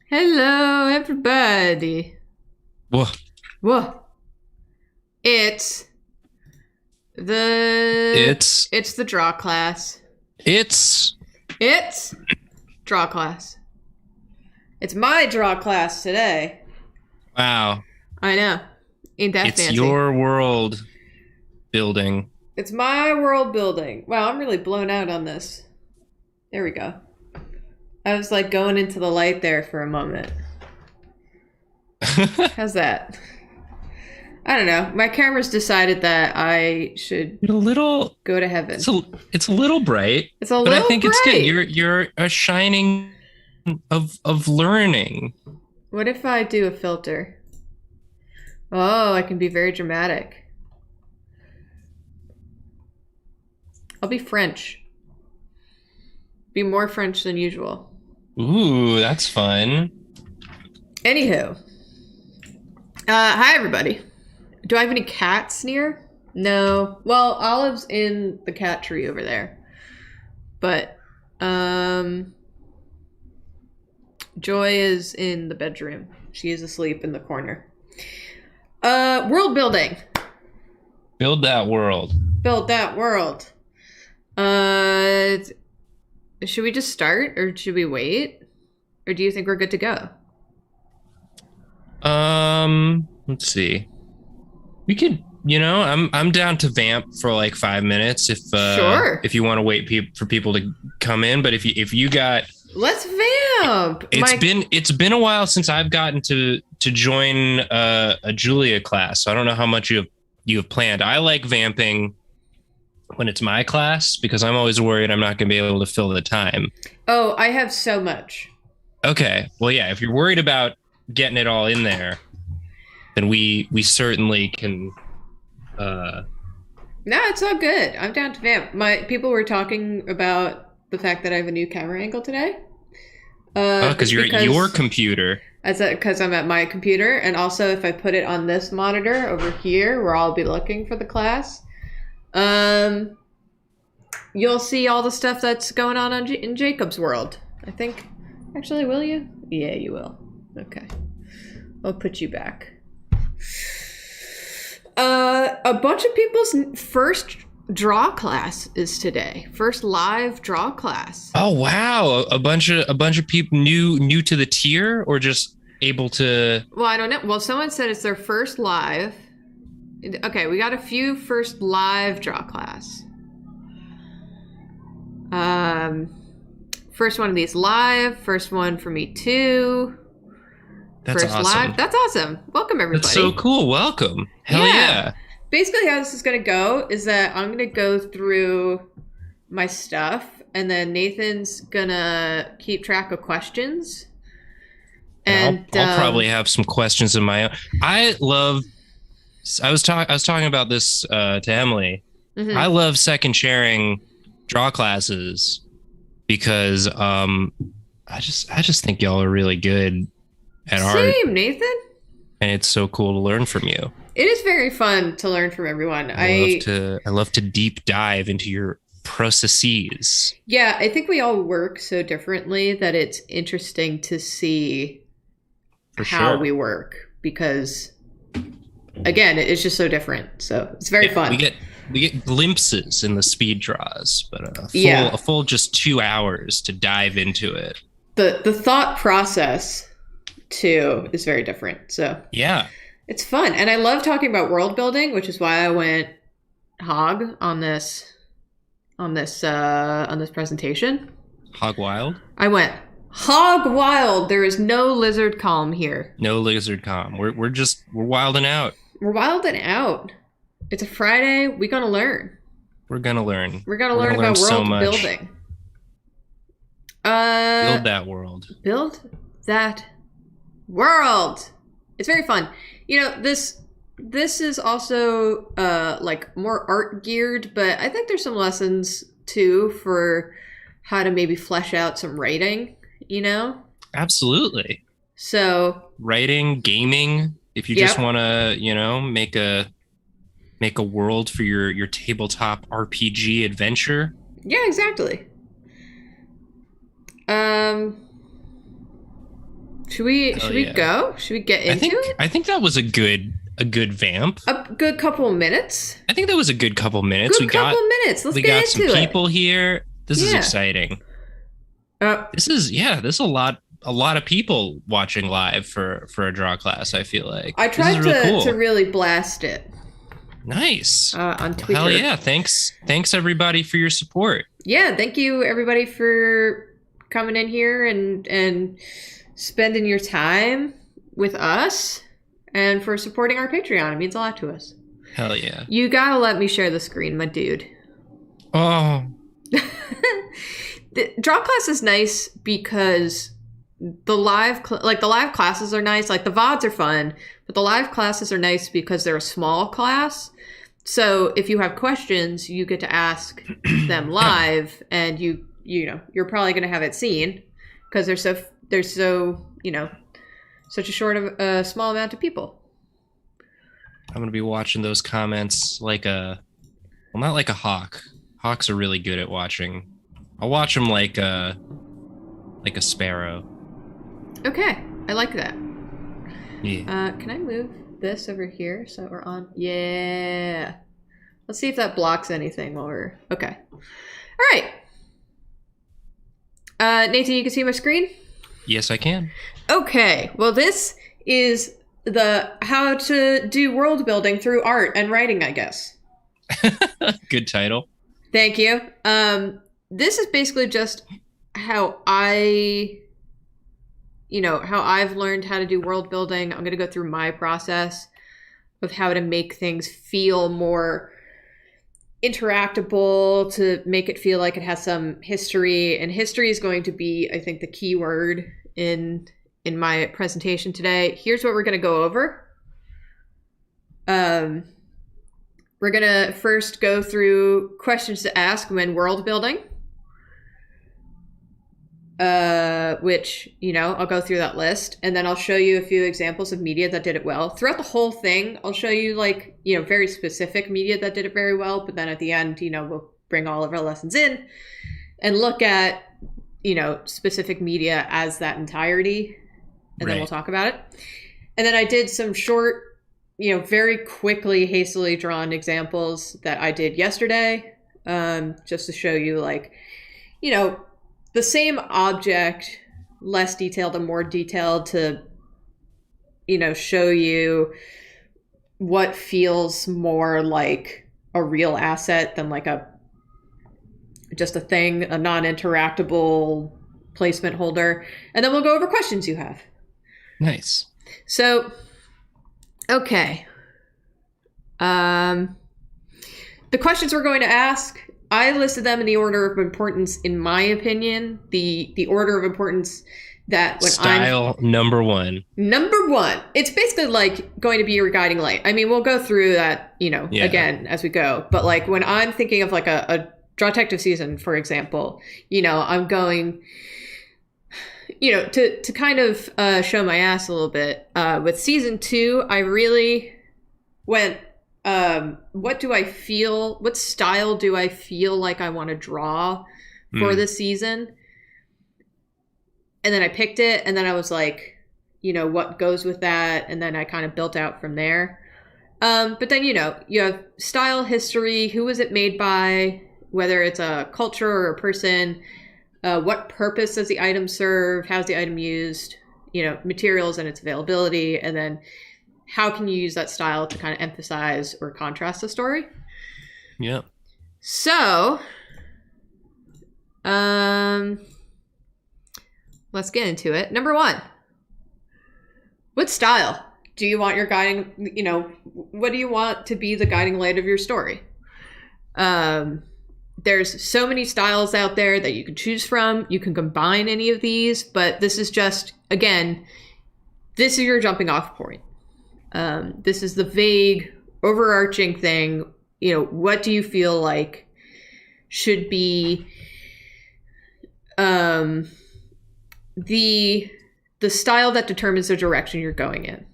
Hello, everybody. Whoa. Whoa. It's the It's it's the draw class. it's It's draw class. It's my draw class today. wow. I know. Ain't that It's fancy? your world building. It's my world building. Wow, I'm really blown out on this. There we go. I was like going into the light there for a moment. How's that? I don't know. My camera's decided that I should a little go to heaven. it's a little bright, It's a but I little think it's good. bright. You're a shining of learning. What if I do a filter? Oh, I can be very dramatic. I'll be French. Be more French than usual. Ooh, that's fun. Anywho. Hi everybody. Do I have any cats near? No. Well, Olive's in the cat tree over there. But, Joy is in the bedroom. She is asleep in the corner. World building. Build that world. Build that world. Should we just start or should we wait? Or do you think we're good to go? Let's see. We could, I'm down to vamp for like 5 minutes Sure. if you want to wait for people to come in, but if you got Let's vamp. it's been a while since I've gotten to join a Julia class, so I don't know how much you have planned. I like vamping when it's my class because I'm always worried I'm not going to be able to fill the time. Oh, I have so much. Okay, well, yeah, if you're worried about getting it all in there, then we certainly can. No, it's all good. I'm down to vamp. My people were talking about the fact that I have a new camera angle today. Because you're at your computer. Because I'm at my computer, and also if I put it on this monitor over here, where I'll be looking for the class, you'll see all the stuff that's going on in Jacob's world. I think. Actually, will you? Yeah, you will. Okay, I'll put you back. A bunch of people's first draw class is today. First live draw class. Oh wow, a bunch of people new to the tier, or just able to. Well, I don't know. Well, someone said it's their first live. Okay, we got a few first live draw class. First one of these live. First one for me too. That's first awesome. Live. That's awesome. Welcome everybody. That's so cool. Welcome. Hell yeah. Basically, how this is going to go is that I'm going to go through my stuff, and then Nathan's going to keep track of questions. And I'll probably have some questions of my own. I was talking about this to Emily. Mm-hmm. I love second sharing draw classes because I just think y'all are really good at art. Same, Nathan. And it's so cool to learn from you. It is very fun to learn from everyone. I love to deep dive into your processes. Yeah, I think we all work so differently that it's interesting to see how we work because, again, it's just so different. So it's very fun. We get glimpses in the speed draws, but a full just 2 hours to dive into it. The thought process too is very different. So yeah. It's fun. And I love talking about world building, which is why I went hog on this presentation. Hog wild? I went hog wild. There is no lizard calm here. No lizard calm. We're wilding out. We're wilding out. It's a Friday. We're gonna learn. We're gonna learn. We're gonna learn about world building. Build that world. Build that world. It's very fun. This is also like more art geared, but I think there's some lessons too for how to maybe flesh out some writing, Absolutely. So writing, gaming, if you just want to, make a world for your tabletop RPG adventure. Yeah, exactly. Should we go? Should we get into it? I think that was a good vamp. A good couple of minutes. I think that was a good couple minutes. Let's get into it. We got some people here. This is exciting. This is a lot of people watching live for a draw class. I feel like I tried to really blast it. Nice on Twitter. Hell yeah! Thanks everybody for your support. Yeah, thank you everybody for coming in here and spending your time with us and for supporting our Patreon. It means a lot to us. Hell yeah! You gotta let me share the screen, my dude. Oh. The Drawclass is nice because the live classes are nice. Like the VODs are fun, but the live classes are nice because they're a small class. So if you have questions, you get to ask them live, and you're probably going to have it seen because there's so such a small amount of people. I'm going to be watching those comments not like a hawk. Hawks are really good at watching. I'll watch them like a sparrow. Okay, I like that. Yeah. Can I move this over here so we're on? Yeah. Let's see if that blocks anything while we're... Okay. All right. Nathan, you can see my screen? Yes, I can. Okay. Well, this is the how to do world building through art and writing, I guess. Good title. Thank you. This is basically just how I've learned how to do world building. I'm going to go through my process of how to make things feel more interactable, to make it feel like it has some history. And history is going to be, I think, the key word in my presentation today. Here's what we're going to go over. We're going to first go through questions to ask when world building. Which, I'll go through that list, and then I'll show you a few examples of media that did it well. Throughout the whole thing, I'll show you very specific media that did it very well, but then at the end, we'll bring all of our lessons in and look at, specific media as that entirety, and then we'll talk about it. And then I did some short, very quickly, hastily drawn examples that I did yesterday, just to show you, the same object, less detailed and more detailed, to, show you what feels more like a real asset than like just a thing, a non-interactable placement holder. And then we'll go over questions you have. Nice. So, okay. The questions we're going to ask, I listed them in the order of importance, in my opinion. The order of importance that when Style number one. Number one. It's basically like going to be your guiding light. I mean, we'll go through that, again as we go. But like when I'm thinking of like a Draw Detective season, for example, I'm going, to kind of show my ass a little bit. With season 2, I really went, what style do I feel like I want to draw for this season? And then I picked it, and then I was like, what goes with that? And then I kind of built out from there. But then, you have style, history, who was it made by, whether it's a culture or a person, what purpose does the item serve, how's the item used, materials and its availability, and then how can you use that style to kind of emphasize or contrast the story? Yeah. So, let's get into it. Number 1, what style do you want your guiding, what do you want to be the guiding light of your story? There's so many styles out there that you can choose from. You can combine any of these, but this is just, again, this is your jumping off point. This is the vague, overarching thing. What do you feel like should be the style that determines the direction you're going in?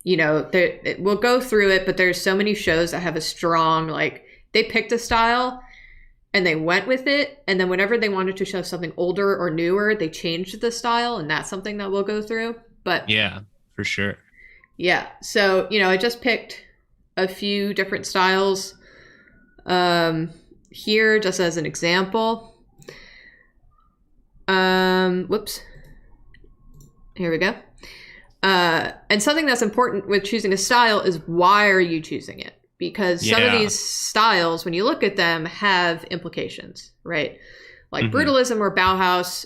We'll go through it, but there's so many shows that have a strong, they picked a style and they went with it. And then whenever they wanted to show something older or newer, they changed the style, and that's something that we'll go through. But yeah, for sure. Yeah. So, I just picked a few different styles here just as an example. Whoops. Here we go. And something that's important with choosing a style is why are you choosing it? Because some of these styles, when you look at them, have implications, right? Like brutalism or Bauhaus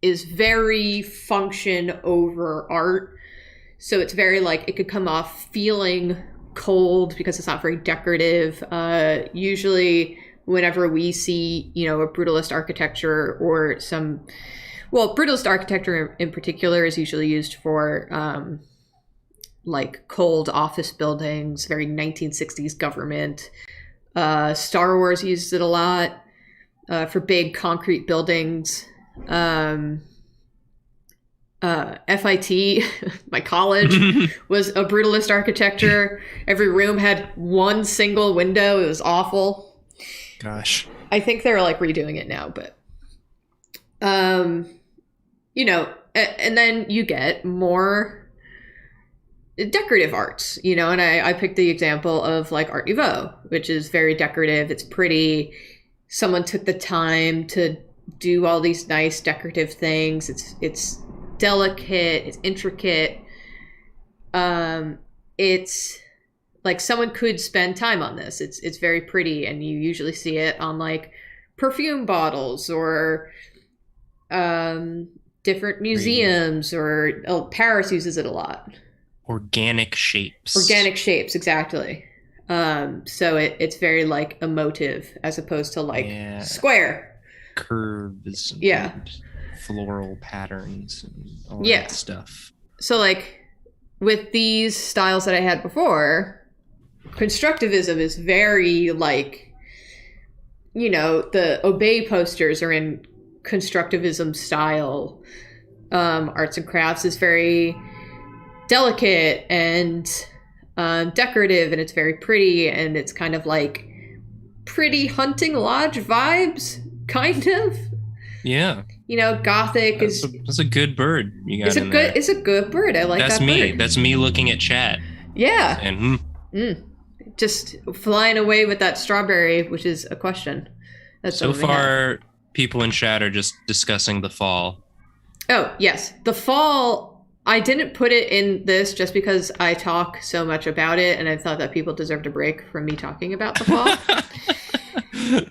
is very function over art. So it's very like, it could come off feeling cold because it's not very decorative. Usually whenever we see, a brutalist architecture or brutalist architecture in particular is usually used for like cold office buildings, very 1960s government. Star Wars uses it a lot for big concrete buildings. FIT, my college, was a brutalist architecture. Every room had one single window. It was awful. Gosh. I think they're like redoing it now, but and then you get more decorative arts, and I picked the example of like Art Nouveau, which is very decorative. It's pretty. Someone took the time to do all these nice decorative things. It's delicate, it's intricate. It's like someone could spend time on this. It's very pretty, and you usually see it on like perfume bottles or different museums, or Paris uses it a lot. Organic shapes, exactly. So it's very like emotive as opposed to like square curves, floral patterns, and all that stuff. So like with these styles that I had before, constructivism is very like, the Obey posters are in constructivism style. Arts and crafts is very delicate and decorative, and it's very pretty, and it's kind of like pretty hunting lodge vibes, kind of. Yeah. Gothic that's a good bird you got in there. It's a good bird. I like that bird. That's me looking at chat. Yeah. And just flying away with that strawberry, which is a question. That's so far, people in chat are just discussing the fall. Oh, yes. The fall, I didn't put it in this just because I talk so much about it, and I thought that people deserved a break from me talking about the fall.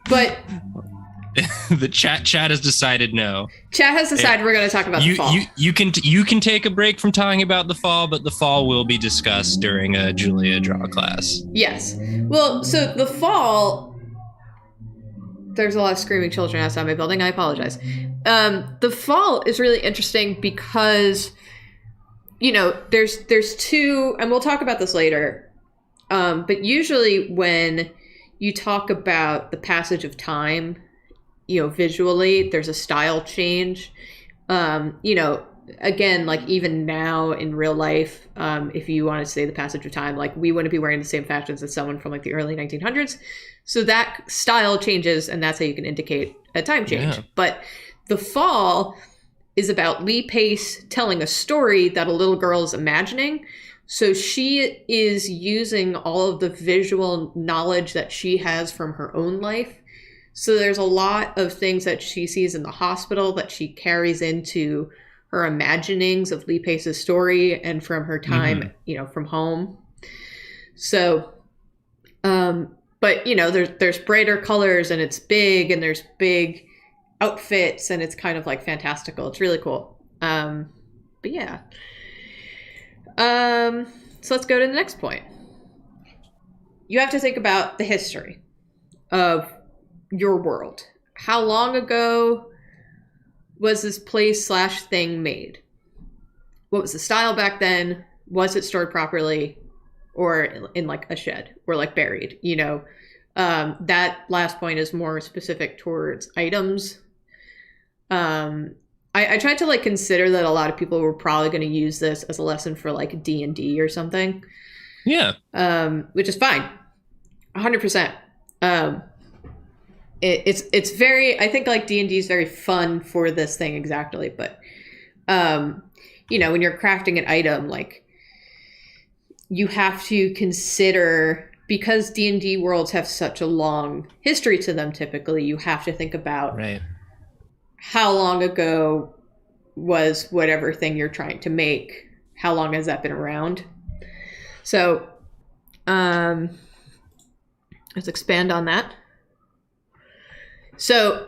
But the chat has decided no. Chat has decided we're going to talk about the fall. You can take a break from talking about the fall, but the fall will be discussed during a Julia draw class. Yes. Well, so the fall, there's a lot of screaming children outside my building. I apologize. The fall is really interesting because, there's two, and we'll talk about this later. But usually when you talk about the passage of time, visually, there's a style change. Again, like even now in real life, if you want to say the passage of time, like we wouldn't be wearing the same fashions as someone from like the early 1900s. So that style changes, and that's how you can indicate a time change. Yeah. But the fall is about Lee Pace telling a story that a little girl is imagining. So she is using all of the visual knowledge that she has from her own life. So there's a lot of things that she sees in the hospital that she carries into her imaginings of Lee Pace's story and from her time, from home. So, but there's brighter colors, and it's big, and there's big outfits, and it's kind of like fantastical. It's really cool. But yeah. So let's go to the next point. You have to think about the history of your world. How long ago was this place/thing made? What was the style back then? Was it stored properly, or in like a shed, or like buried? That last point is more specific towards items. I tried to like consider that a lot of people were probably going to use this as a lesson for like D&D or something. Yeah. Which is fine. 100%. it's very, I think like D&D is very fun for this thing exactly, but when you're crafting an item, like you have to consider, because D&D worlds have such a long history to them, typically you have to think about Right. how long ago was whatever thing you're trying to make, how long has that been around. So let's expand on that. So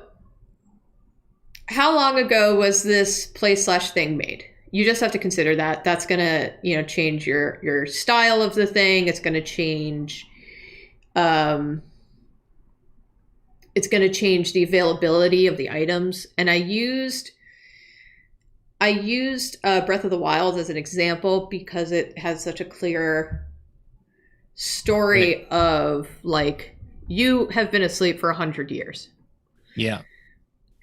how long ago was this place/thing made? You just have to consider that. That's going to, change your style of the thing. It's going to change the availability of the items. And I used Breath of the Wild as an example because it has such a clear story of like, you have been asleep for 100 years. Yeah.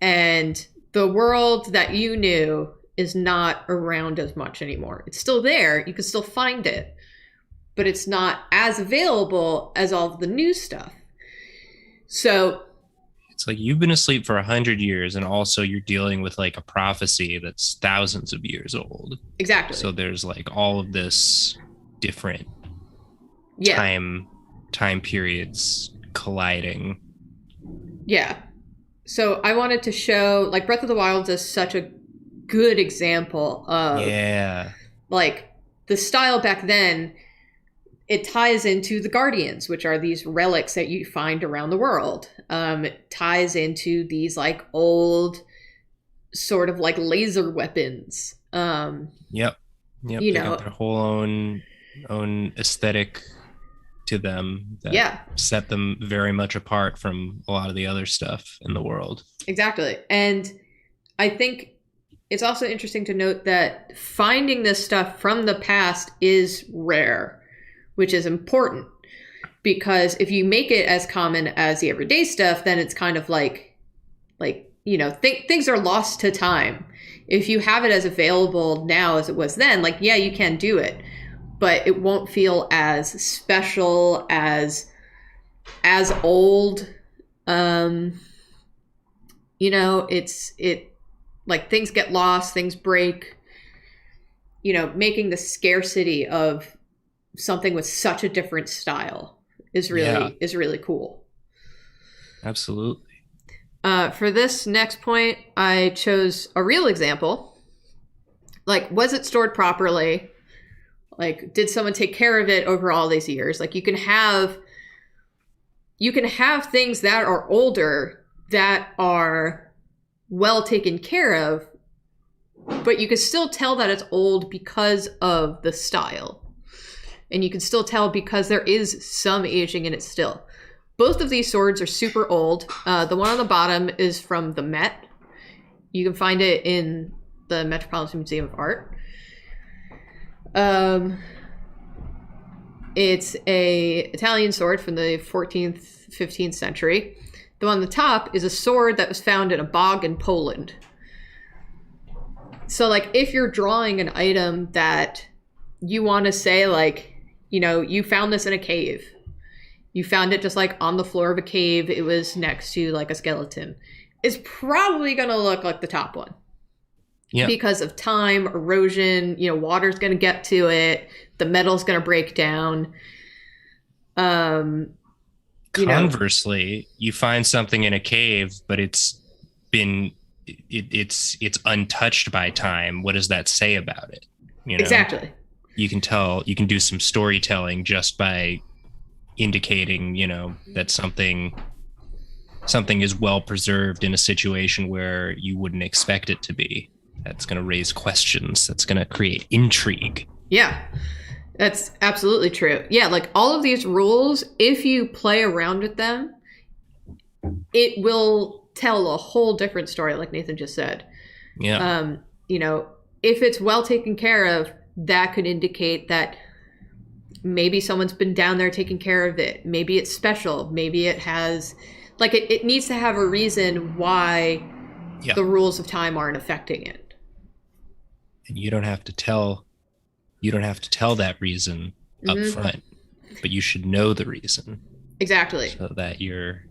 And the world that you knew is not around as much anymore. It's still there. You can still find it, but it's not as available as all of the new stuff. So it's like you've been asleep for 100 years, and also you're dealing with like a prophecy that's thousands of years old. Exactly. So there's like all of this different time periods colliding. Yeah. So I wanted to show, like, Breath of the Wild is such a good example of like the style back then. It ties into the Guardians, which are these relics that you find around the world. It ties into these like old sort of like laser weapons. Yep. They got their whole own aesthetic to them that set them very much apart from a lot of the other stuff in the world. Exactly. And I think it's also interesting to note that finding this stuff from the past is rare, which is important, because if you make it as common as the everyday stuff, then it's kind of like things are lost to time. If you have it as available now as it was then, like, yeah, you can do it, but it won't feel as special, as old. It like things get lost, things break. Making the scarcity of something with such a different style is really cool. Absolutely. For this next point, I chose a real example. Like, was it stored properly? Like, did someone take care of it over all these years? Like, you can have things that are older that are well taken care of, but you can still tell that it's old because of the style. And you can still tell because there is some aging in it still. Both of these swords are super old. The one on the bottom is from the Met. You can find it in the Metropolitan Museum of Art. It's a Italian sword from the 14th, 15th century. The one on the top is a sword that was found in a bog in Poland. So, like, if you're drawing an item that you want to say, like, you found this in a cave. You found it just, like, on the floor of a cave. It was next to, like, a skeleton. It's probably going to look like the top one. Yeah. Because of time, erosion, water's going to get to it. The metal's going to break down. Conversely, you find something in a cave, but it's untouched by time. What does that say about it? Exactly. You can tell, you can do some storytelling just by indicating, that something is well preserved in a situation where you wouldn't expect it to be. That's going to raise questions. That's going to create intrigue. Yeah, that's absolutely true. Yeah, like all of these rules, if you play around with them, it will tell a whole different story, like Nathan just said. Yeah. If it's well taken care of, that could indicate that maybe someone's been down there taking care of it. Maybe it's special. Maybe it has, like, it needs to have a reason why the rules of time aren't affecting it. And you don't have to tell that reason up front, but you should know the reason. Exactly. So that you're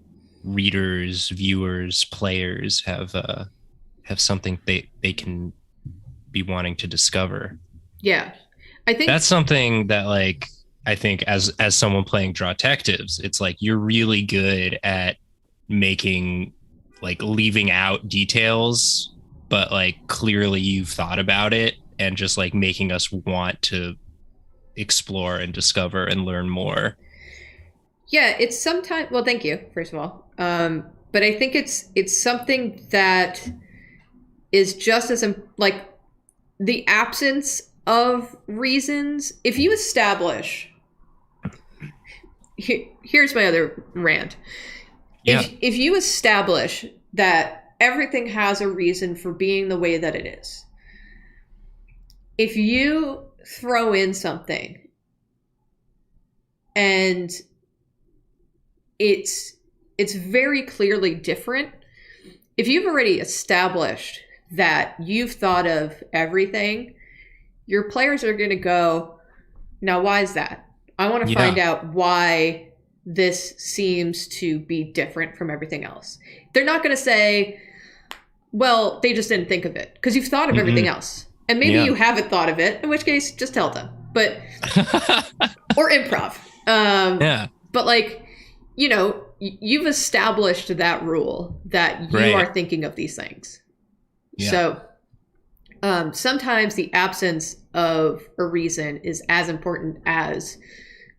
readers, viewers, players have something they can be wanting to discover. Yeah. I think that's something that, like, I think as someone playing Drawtectives, it's like you're really good at making, like, leaving out details, but like clearly you've thought about it and just like making us want to explore and discover and learn more. Yeah, it's sometimes, well, thank you, first of all. But I think it's something that is just as like the absence of reasons. If you establish, here's my other rant. Yeah. If you establish that everything has a reason for being the way that it is, if you throw in something and it's very clearly different, if you've already established that you've thought of everything, your players are going to go, now why is that? I want to find out why this seems to be different from everything else. They're not going to say, well, they just didn't think of it, because you've thought of everything else. And maybe you haven't thought of it, in which case just tell them. But or improv. But like, you know, you've established that rule that you are thinking of these things. Yeah. So sometimes the absence of a reason is as important as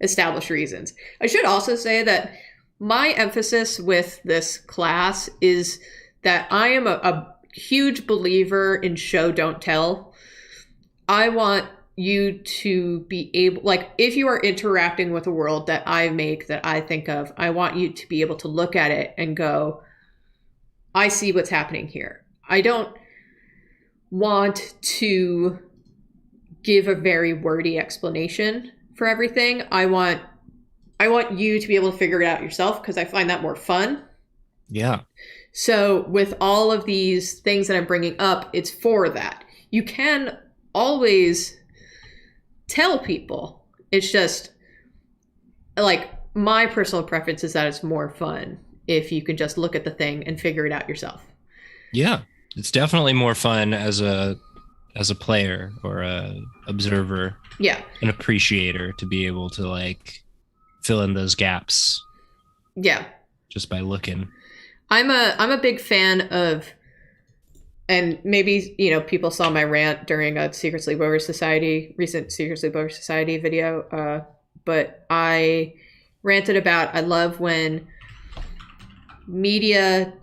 established reasons. I should also say that my emphasis with this class is that I am a huge believer in show, don't tell. I want you to be able, like, if you are interacting with a world that I make, that I think of, I want you to be able to look at it and go, I see what's happening here. I don't want to give a very wordy explanation for everything. I want you to be able to figure it out yourself, because I find that more fun. Yeah. So with all of these things that I'm bringing up, it's for that. You can always tell people. It's just, like, my personal preference is that it's more fun if you can just look at the thing and figure it out yourself. Yeah. It's definitely more fun as a player or a observer. Yeah. An appreciator, to be able to, like, fill in those gaps. Yeah. Just by looking. I'm a big fan of, and maybe, you know, people saw my rant during a recent Secret Sleepover Society video, but I ranted about, I love when media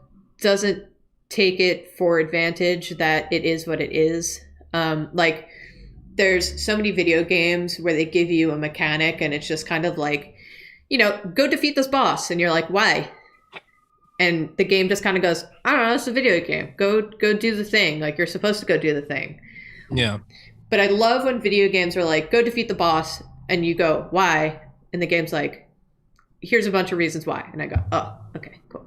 doesn't take it for advantage that it is what it is. Like, there's so many video games where they give you a mechanic and it's just kind of like, you know, go defeat this boss, and you're like, why? And the game just kind of goes, I don't know, it's a video game. Go do the thing. Like, you're supposed to go do the thing. Yeah. But I love when video games are like, go defeat the boss, and you go, why? And the game's like, here's a bunch of reasons why. And I go, oh, okay, cool.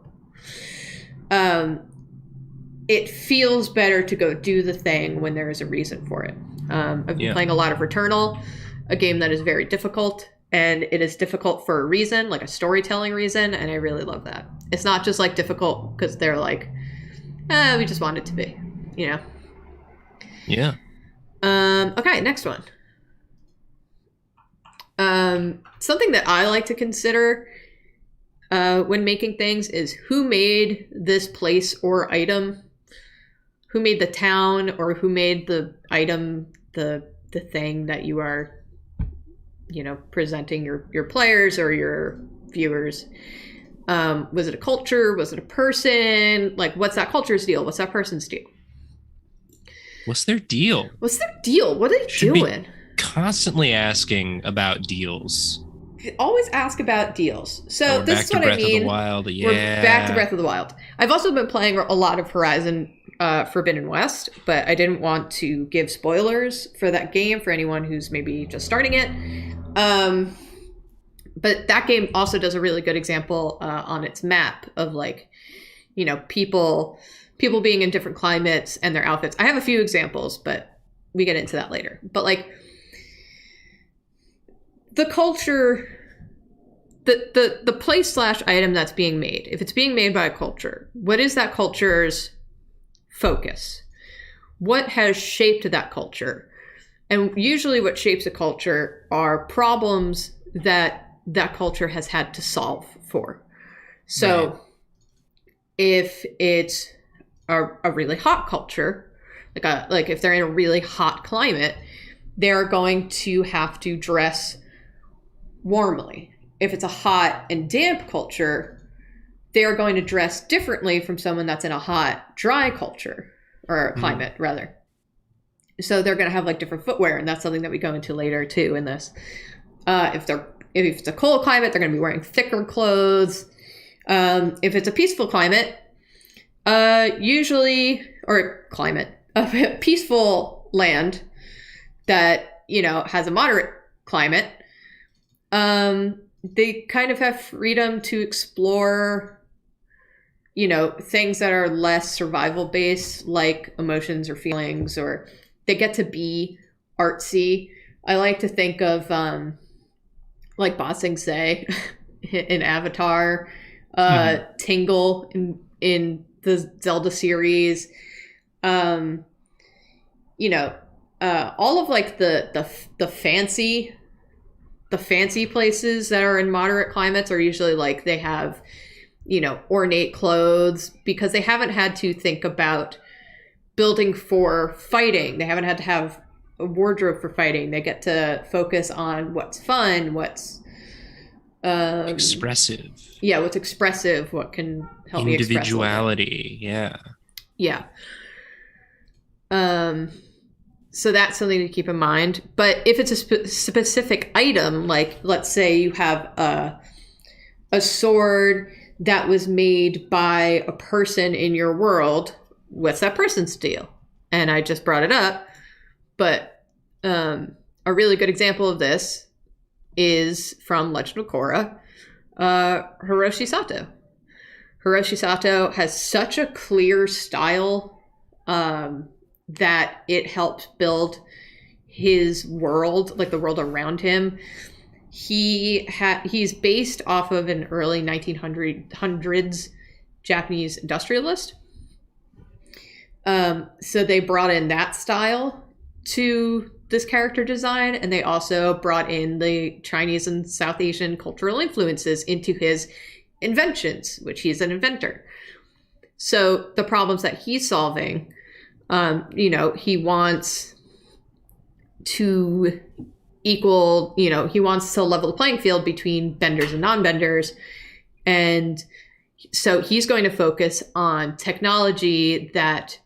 It feels better to go do the thing when there is a reason for it. I've been playing a lot of Returnal, a game that is very difficult. And it is difficult for a reason, like a storytelling reason, and I really love that. It's not just like difficult because they're like, we just want it to be, you know? Yeah. Okay, next one. Something that I like to consider when making things is who made this place or item, who made the town, or who made the item, the thing that you are, you know, presenting your players or your viewers. Was it a culture? Was it a person? Like, what's that culture's deal? What's that person's deal? What's their deal? What's their deal? What are they doing? Constantly asking about deals. Always ask about deals. So this is what I mean. Breath of the Wild. Yeah. We're back to Breath of the Wild. I've also been playing a lot of Horizon Forbidden West, but I didn't want to give spoilers for that game for anyone who's maybe just starting it. But that game also does a really good example on its map of, like, you know, people being in different climates and their outfits. I have a few examples, but we get into that later. But, like, the culture the place / item that's being made, if it's being made by a culture, what is that culture's focus? What has shaped that culture? And usually what shapes a culture are problems that culture has had to solve for. So right. If it's a really hot culture, like if they're in a really hot climate, they're going to have to dress warmly. If it's a hot and damp culture, they're going to dress differently from someone that's in a hot, dry culture, or climate, rather. So they're going to have like different footwear, and that's something that we go into later too in this. If it's a cold climate, they're going to be wearing thicker clothes. If it's a peaceful climate, a peaceful land that, has a moderate climate, they kind of have freedom to explore, things that are less survival based, like emotions or feelings, or they get to be artsy. I like to think of, like Ba Sing Se in Avatar, Tingle in the Zelda series, all of like the fancy places that are in moderate climates are usually like they have, ornate clothes, because they haven't had to think about building for fighting. They haven't had to have a wardrobe for fighting. They get to focus on what's fun, what's expressive. Yeah, what's expressive, what can help me express individuality. Yeah. So that's something to keep in mind. But if it's a specific item, like let's say you have a sword that was made by a person in your world, what's that person's deal? And I just brought it up, but a really good example of this is from Legend of Korra, Hiroshi Sato. Hiroshi Sato has such a clear style that it helps build his world, like the world around him. He's based off of an early 1900s Japanese industrialist. So they brought in that style to this character design, and they also brought in the Chinese and South Asian cultural influences into his inventions, which he's an inventor. So the problems that he's solving, he wants to equal, he wants to level the playing field between benders and non-benders. And so he's going to focus on technology that,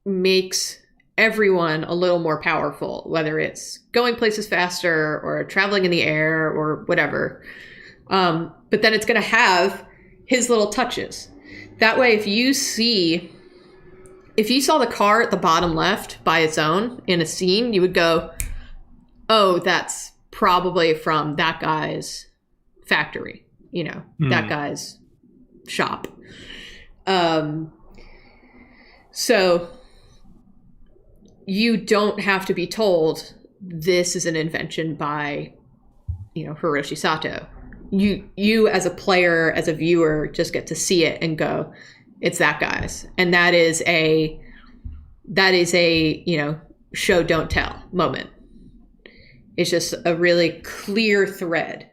makes everyone a little more powerful, whether it's going places faster or traveling in the air or whatever. But then it's going to have his little touches. That way, if you saw the car at the bottom left by its own in a scene, you would go, oh, that's probably from that guy's factory, that guy's shop. So you don't have to be told this is an invention by, Hiroshi Sato. You as a player, as a viewer, just get to see it and go, it's that guy's. And that is a show don't tell moment. It's just a really clear thread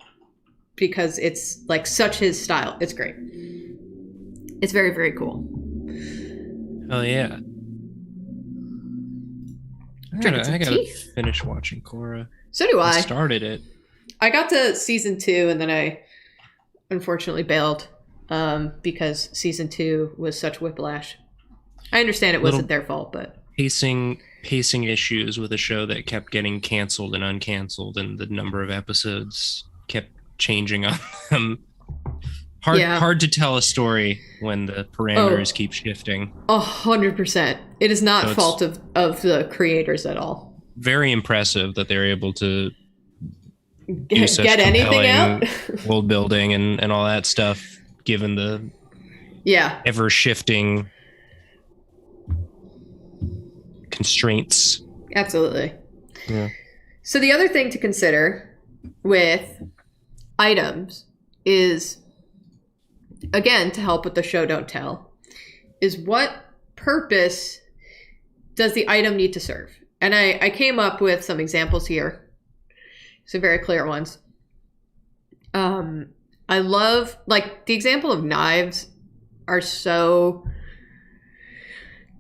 because it's like such his style. It's great. It's very, very cool. Oh yeah. I gotta finish watching Korra. So do I. I started it. I got to season 2 and then I unfortunately bailed because season 2 was such whiplash. I understand it wasn't their fault, but pacing issues with a show that kept getting canceled and uncanceled, and the number of episodes kept changing on them. Hard to tell a story when the parameters keep shifting. 100%. It is not fault of the creators at all. Very impressive that they're able to do such get anything out, world building and all that stuff, given the ever shifting constraints. Absolutely. Yeah. So the other thing to consider with items is, again, to help with the show don't tell, is what purpose does the item need to serve? And I came up with some examples here, some very clear ones. I love, like, the example of knives are so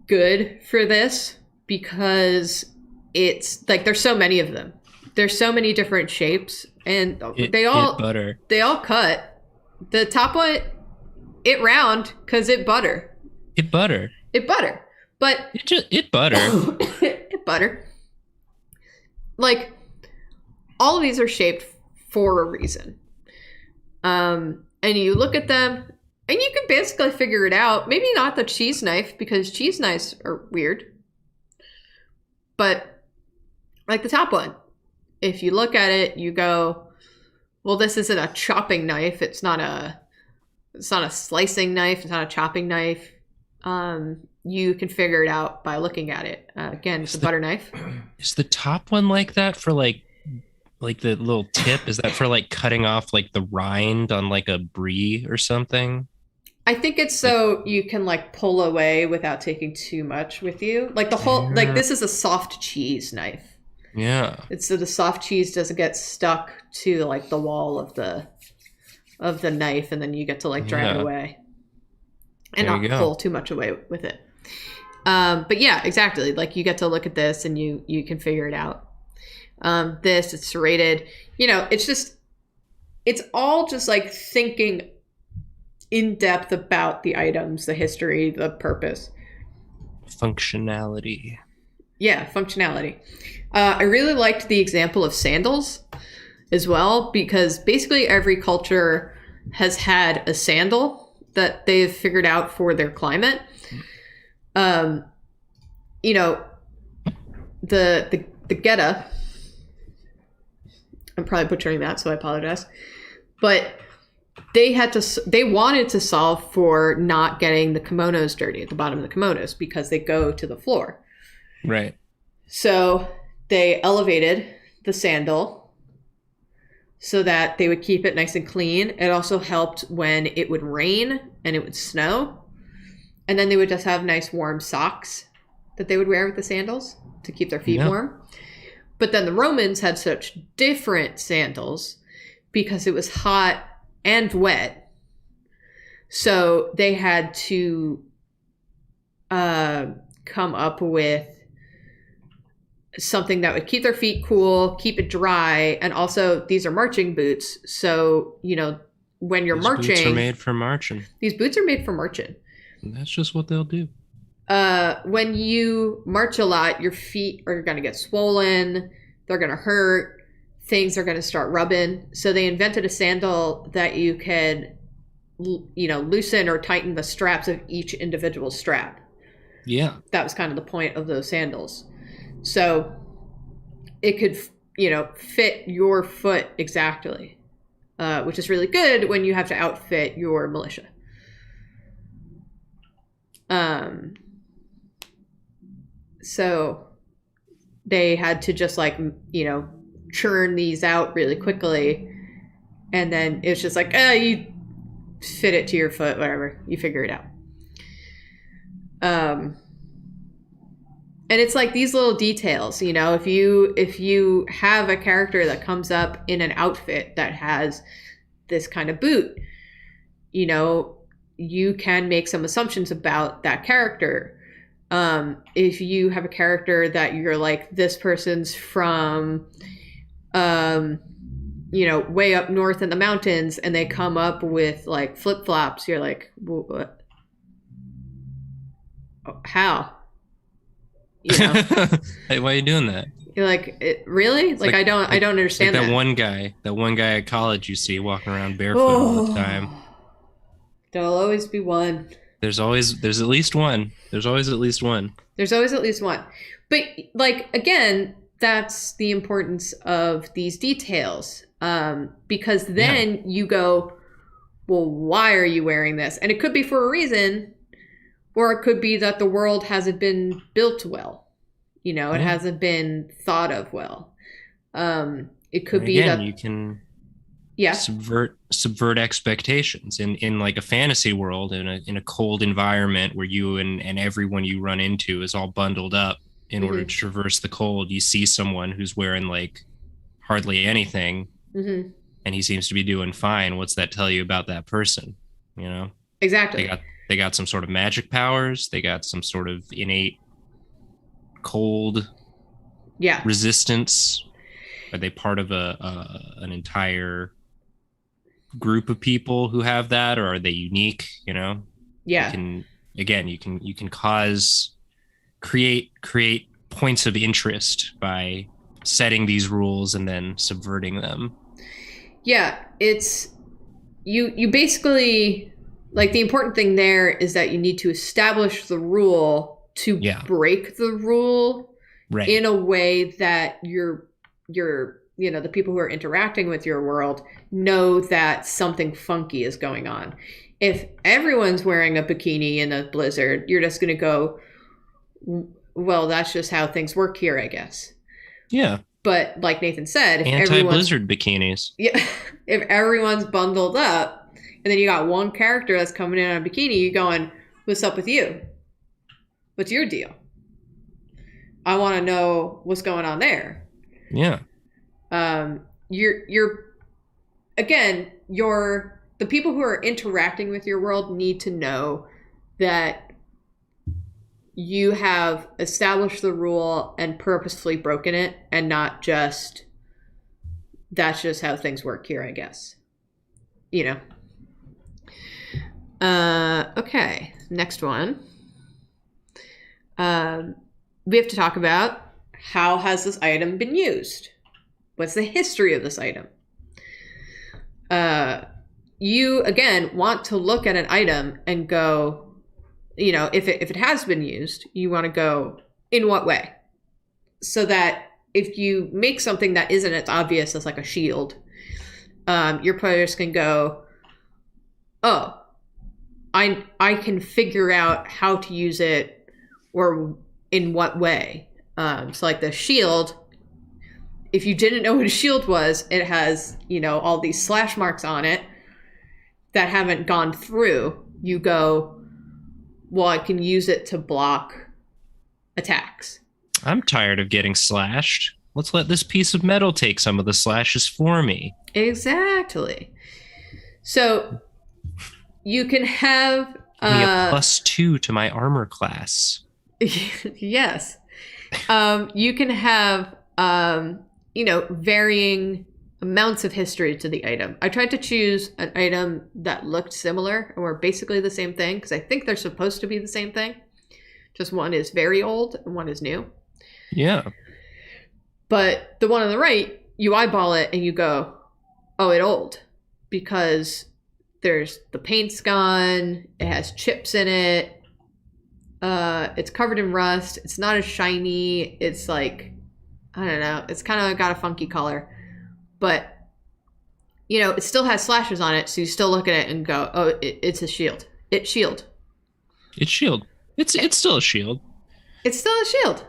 good for this because it's like there's so many of them. There's so many different shapes, and they all cut. The top one, it round because it butter. It butter. But it butter. It butter. Like, all of these are shaped for a reason. And you look at them and you can basically figure it out. Maybe not the cheese knife, because cheese knives are weird. But like the top one, if you look at it, you go, well, this isn't a chopping knife. It's not a slicing knife. It's not a chopping knife. You can figure it out by looking at it. Again, it's a butter knife. Is the top one like that for like the little tip? Is that for like cutting off like the rind on like a brie or something? I think it's so you can like pull away without taking too much with you. Like the whole, like this is a soft cheese knife. Yeah. It's so the soft cheese doesn't get stuck to like the wall of the knife, and then you get to like drive it away and not pull too much away with it. But yeah, exactly. Like you get to look at this and you can figure it out. This, it's serrated. You know, it's all just like thinking in depth about the items, the history, the purpose. Functionality. Yeah, functionality. I really liked the example of sandals as well, because basically every culture has had a sandal that they've figured out for their climate. You know, the Geta, I'm probably butchering that, so I apologize. But they wanted to solve for not getting the kimonos dirty at the bottom of the kimonos because they go to the floor. Right. So they elevated the sandal so that they would keep it nice and clean. It also helped when it would rain and it would snow. And then they would just have nice warm socks that they would wear with the sandals to keep their feet warm. But then the Romans had such different sandals because it was hot and wet. So they had to come up with something that would keep their feet cool, keep it dry, and also these are marching boots. So, you know, when you're marching... These boots are made for marching. These boots are made for marching. And that's just what they'll do. When you march a lot, your feet are going to get swollen. They're going to hurt. Things are going to start rubbing. So they invented a sandal that you could, you know, loosen or tighten the straps of each individual strap. Yeah. That was kind of the point of those sandals. So it could, you know, fit your foot exactly, which is really good when you have to outfit your militia. So they had to just like, you know, churn these out really quickly. And then it's just like, you fit it to your foot, whatever, you figure it out. And it's like these little details, you know, if you have a character that comes up in an outfit that has this kind of boot, you know, you can make some assumptions about that character. If you have a character that you're like, this person's from, you know, way up north in the mountains, and they come up with like flip-flops, you're like, what? How? You know? Hey, why are you doing that? You're like, really? Like I don't understand that. That one guy at college you see walking around barefoot all the time. There'll always be one. There's at least one. There's always at least one. But like, again, that's the importance of these details. Because then you go, well, why are you wearing this? And it could be for a reason, or it could be that the world hasn't been built well. You know, it hasn't been thought of well. It could And be again, that, you can yeah. subvert expectations in like a fantasy world, in a cold environment where you and everyone you run into is all bundled up in order to Hmm. traverse the cold. You see someone who's wearing like hardly anything, Hmm. and he seems to be doing fine. What's that tell you about that person? You know, they Exactly. got they got some sort of magic powers. They got some sort of innate cold Yeah. resistance. Are they part of a an entire group of people who have that, or are they unique? You know, you Yeah. can again you can create points of interest by setting these rules and then subverting them. Yeah. It's you basically, like, the important thing there is that you need to establish the rule to Yeah, break the rule right. in a way that the people who are interacting with your world know that something funky is going on. If everyone's wearing a bikini in a blizzard, you're just going to go, well, that's just how things work here, I guess. Yeah, But like Nathan said, if everyone's anti-blizzard bikinis. yeah, if everyone's bundled up, and then you got one character that's coming in on a bikini, you going, "What's up with you? What's your deal? I want to know what's going on there." Yeah, You're again, the people who are interacting with your world need to know that you have established the rule and purposefully broken it, and not just that's just how things work here, I guess. You know. Okay, next one. We have to talk about, how has this item been used? What's the history of this item? You again want to look at an item and go, if it has been used, you want to go, in what way? So that if you make something that isn't as obvious as like a shield, your players can go, oh, I can figure out how to use it, or in what way. So like the shield, if you didn't know what a shield was, it has, all these slash marks on it that haven't gone through. You go, well, I can use it to block attacks. I'm tired of getting slashed. Let's let this piece of metal take some of the slashes for me. Exactly. So you can have Give me a +2 to my armor class. yes. You can have varying amounts of history to the item. I tried to choose an item that looked similar and were basically the same thing, because I think they're supposed to be the same thing. Just one is very old and one is new. Yeah. But the one on the right, you eyeball it and you go, oh, it's old, because there's the paint's gone, it has chips in it, it's covered in rust, it's not as shiny, it's like, I don't know, it's kind of got a funky color, but it still has slashes on it, so you still look at it and go, oh, it's a shield. It's shield. It's shield. It's still a shield. It's still a shield.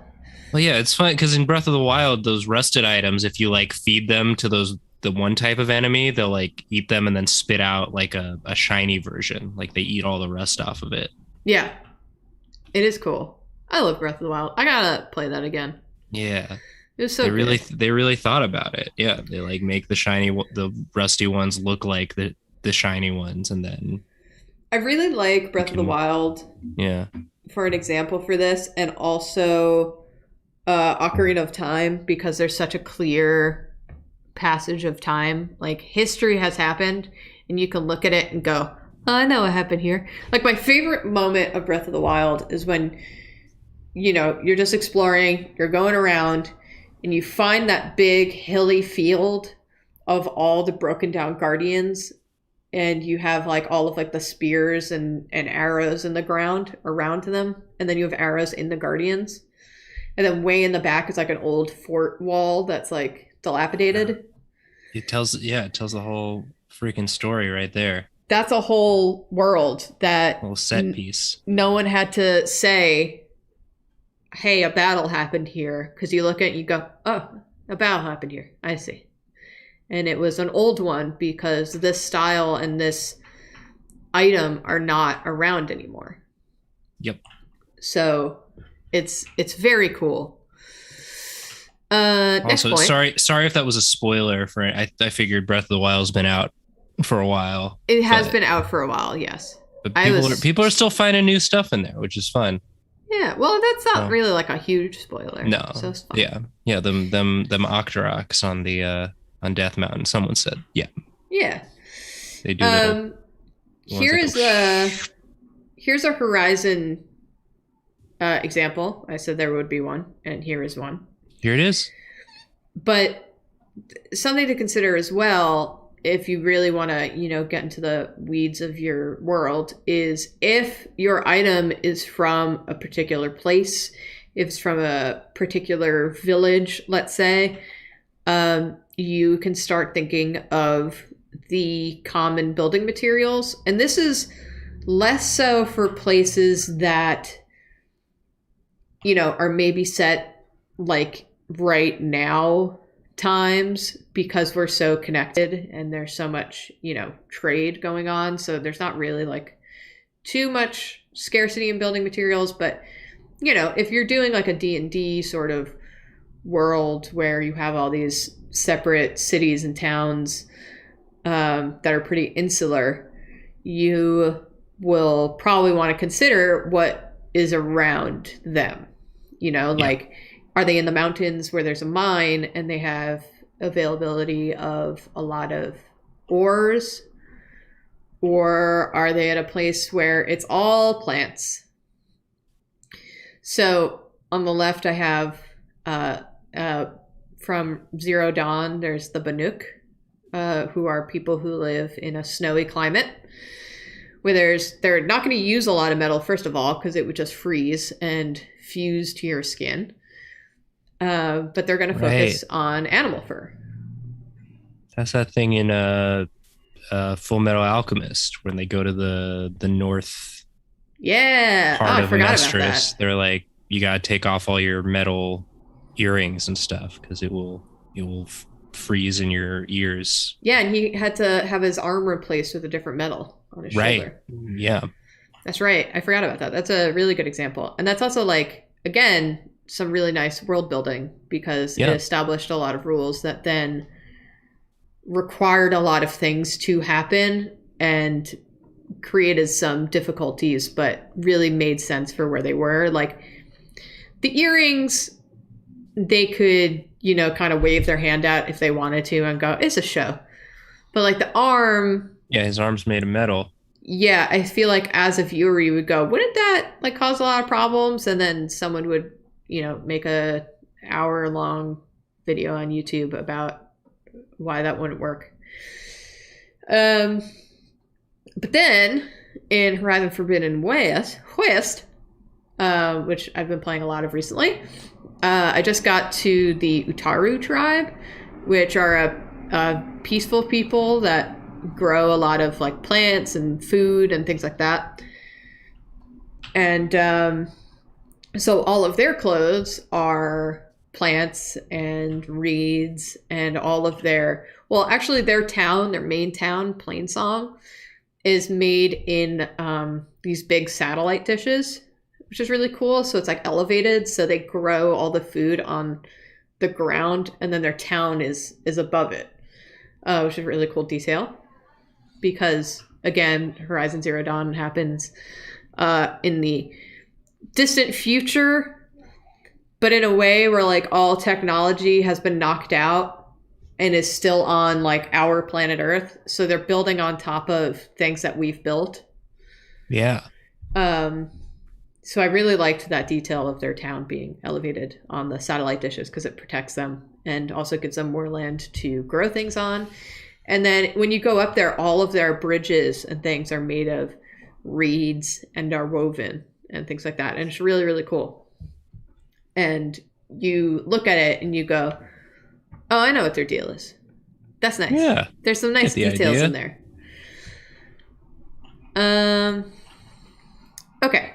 Well, yeah, it's fun because in Breath of the Wild, those rusted items, if you like feed them to the one type of enemy, they'll like eat them and then spit out like a shiny version. Like they eat all the rust off of it. Yeah. It is cool. I love Breath of the Wild. I gotta play that again. Yeah. It was so they good. really thought about it. Yeah. They like make the rusty ones look like the shiny ones, and then I really like Breath of the Wild. Yeah. For an example for this, and also Ocarina of Time, because there's such a clear passage of time. Like, history has happened, and you can look at it and go, oh, I know what happened here. Like, my favorite moment of Breath of the Wild is when, you're just exploring, you're going around, and you find that big hilly field of all the broken down guardians, and you have like all of like the spears and arrows in the ground around them, and then you have arrows in the guardians, and then way in the back is like an old fort wall that's like dilapidated. It tells the whole freaking story right there. That's a whole world that Little set piece. No one had to say, hey, a battle happened here, because you look at it and you go, oh, A battle happened here. I see. And it was an old one because this style and this item are not around anymore. Yep. So it's very cool. Next Also, point. sorry if that was a spoiler for it. I figured Breath of the Wild's been out for a while. It has been out for a while, yes. But people are still finding new stuff in there, which is fun. Yeah, well, that's not really like a huge spoiler. No, so it's fine. Yeah. Them Octoroks on the on Death Mountain. Someone said, yeah. They do. Here's a Horizon example. I said there would be one, and here is one. Here it is. But something to consider as well, if you really want to, get into the weeds of your world, is if your item is from a particular place, if it's from a particular village, let's say, you can start thinking of the common building materials. And this is less so for places that, are maybe set like right now times, because we're so connected and there's so much, trade going on. So there's not really like too much scarcity in building materials. But, if you're doing like a D&D sort of world where you have all these separate cities and towns that are pretty insular, you will probably want to consider what is around them. Like, are they in the mountains where there's a mine and they have availability of a lot of ores? Or are they at a place where it's all plants? So on the left, I have from Zero Dawn, there's the Banuk, who are people who live in a snowy climate, where they're not going to use a lot of metal, first of all, because it would just freeze and fuse to your skin. But they're going to focus on animal fur. That's that thing in Full Metal Alchemist when they go to the north. Yeah, part I of forgot Mestris. about that. They're like, you gotta take off all your metal earrings and stuff because it will freeze in your ears. Yeah, and he had to have his arm replaced with a different metal on his shoulder. Yeah, that's right. I forgot about that. That's a really good example, and that's also like, again, some really nice world building because it established a lot of rules that then required a lot of things to happen and created some difficulties, but really made sense for where they were. Like the earrings, they could, kind of wave their hand out if they wanted to and go, it's a show. But like the arm. Yeah, his arm's made of metal. Yeah, I feel like as a viewer, you would go, wouldn't that like cause a lot of problems? And then someone would, make a hour-long video on YouTube about why that wouldn't work. But then in Horizon Forbidden West, which I've been playing a lot of recently, I just got to the Utaru tribe, which are a peaceful people that grow a lot of like plants and food and things like that. And so all of their clothes are plants and reeds, and all of their main town, Plainsong, is made in these big satellite dishes, which is really cool. So it's like elevated, so they grow all the food on the ground, and then their town is above it, which is a really cool detail. Because again, Horizon Zero Dawn happens in the distant future, but in a way where like all technology has been knocked out and is still on like our planet Earth. So they're building on top of things that we've built. Yeah. So I really liked that detail of their town being elevated on the satellite dishes because it protects them and also gives them more land to grow things on. And then when you go up there, all of their bridges and things are made of reeds and are woven and things like that. And it's really, really cool. And you look at it and you go, oh, I know what their deal is. That's nice. Yeah. There's some nice details in there. Okay.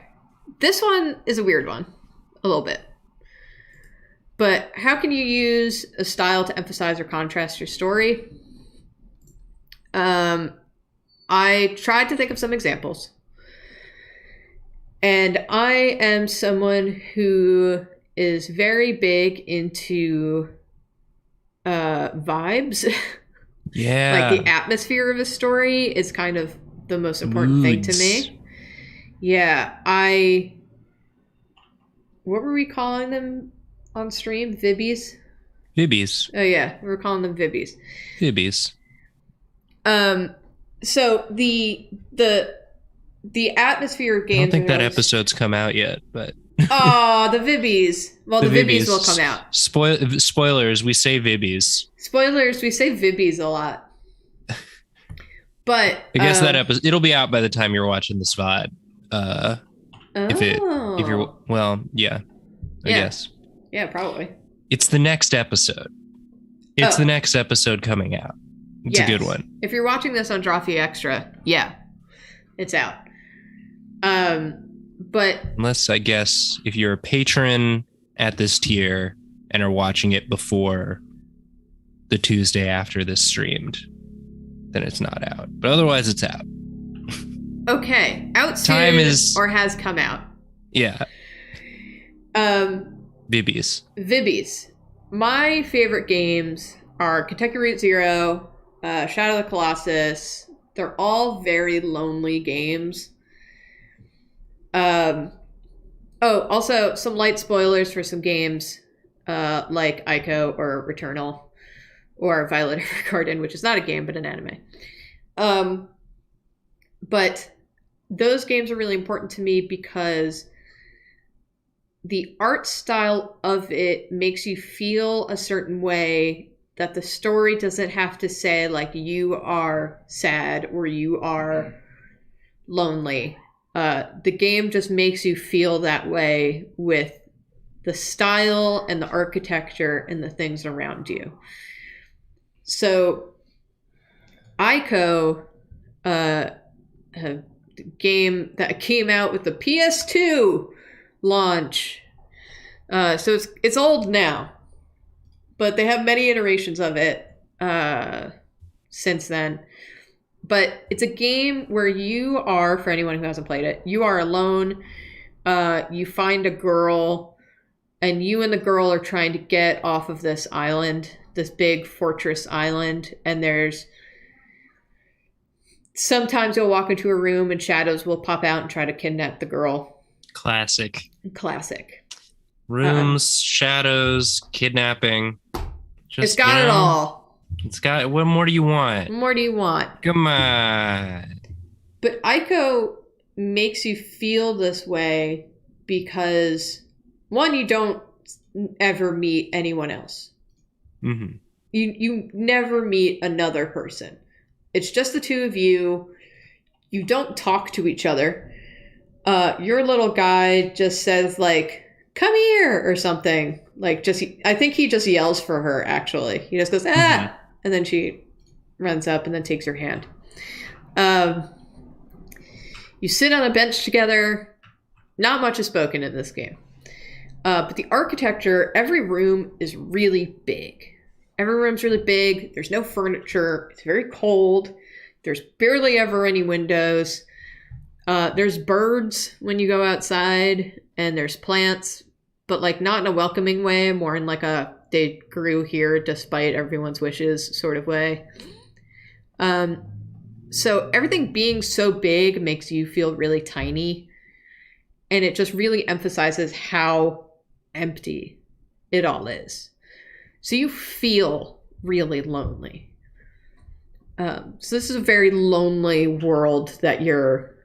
This one is a weird one. A little bit. But how can you use a style to emphasize or contrast your story? I tried to think of some examples. And I am someone who is very big into vibes. Yeah. Like the atmosphere of a story is kind of the most important thing to me. Yeah, what were we calling them on stream? Vibbies? Vibbies. Oh yeah, we were calling them Vibbies. Vibbies. So the atmosphere of games. I don't think that episode's come out yet, but oh, the Vibbies. Well, the Vibbies will come out. Spoilers, we say Vibbies. Spoilers, we say Vibbies a lot. But I guess that episode, it'll be out by the time you're watching this VOD. If you're, well, yeah, I guess. Yeah, probably. It's the next episode. It's the next episode coming out. It's a good one. If you're watching this on Drawfee Extra, yeah, it's out. But unless, I guess, if you're a patron at this tier and are watching it before the Tuesday after this streamed, then it's not out. But otherwise, it's out. Okay, out soon or has come out. Yeah. Vibbies. My favorite games are Kentucky Route Zero, Shadow of the Colossus. They're all very lonely games. Also some light spoilers for some games like Ico or Returnal or Violet Evergarden, which is not a game but an anime. But those games are really important to me because the art style of it makes you feel a certain way that the story doesn't have to say, like, you are sad or you are lonely. The game just makes you feel that way with the style and the architecture and the things around you. So, Ico, a game that came out with the PS2 launch. So it's old now, but they have many iterations of it since then. But it's a game where you are, for anyone who hasn't played it, you are alone. You find a girl, and you and the girl are trying to get off of this island, this big fortress island, and there's sometimes you'll walk into a room and shadows will pop out and try to kidnap the girl. Classic. Rooms, shadows, kidnapping. It's got it all. It's got, what more do you want? Come on. But Ico makes you feel this way because, one, you don't ever meet anyone else. Mm-hmm. You never meet another person. It's just the two of you. You don't talk to each other. Your little guy just says, like, come here or something. Like, I think he just yells for her, actually. He just goes, ah! Mm-hmm. And then she runs up and then takes her hand. You sit on a bench together. Not much is spoken in this game. But the architecture, every room is really big. Every room's really big. There's no furniture. It's very cold. There's barely ever any windows. There's birds when you go outside, and there's plants, but like not in a welcoming way, more in like a they grew here despite everyone's wishes sort of way. So everything being so big makes you feel really tiny, and it just really emphasizes how empty it all is. So you feel really lonely. So this is a very lonely world that you're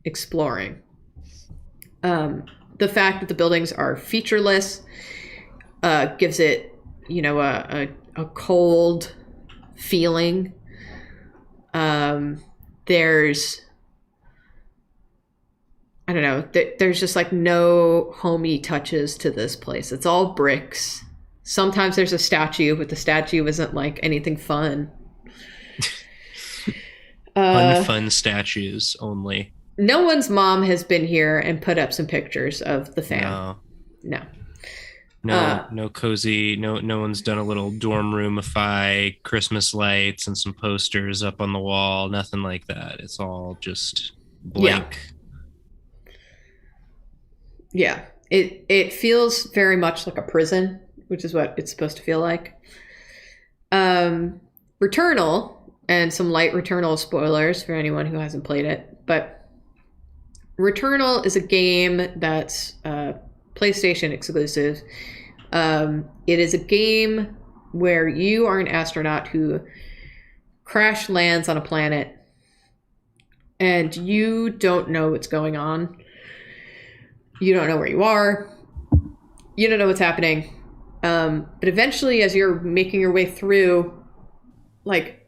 exploring. The fact that the buildings are featureless gives it, a cold feeling. There's, I don't know, there's just like no homey touches to this place. It's all bricks. Sometimes there's a statue, but the statue isn't like anything fun. Unfun statues only. No one's mom has been here and put up some pictures of the fam. No. No cozy. No one's done a little dorm roomify, Christmas lights and some posters up on the wall. Nothing like that. It's all just blank. Yeah. It feels very much like a prison, which is what it's supposed to feel like. Returnal, and some light Returnal spoilers for anyone who hasn't played it, but Returnal is a game that's PlayStation exclusive. It is a game where you are an astronaut who crash lands on a planet and you don't know what's going on. You don't know where you are. You don't know what's happening. But eventually, as you're making your way through, like,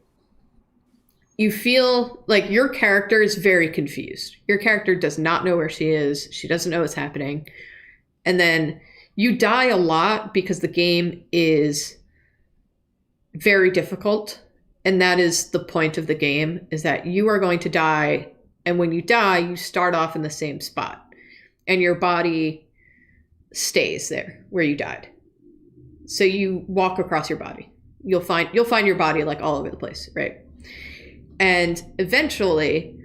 you feel like your character is very confused. Your character does not know where she is. She doesn't know what's happening. And then you die a lot because the game is very difficult. And that is the point of the game, is that you are going to die. And when you die, you start off in the same spot. And your body stays there where you died. So you walk across your body. You'll find your body like all over the place, right? And eventually,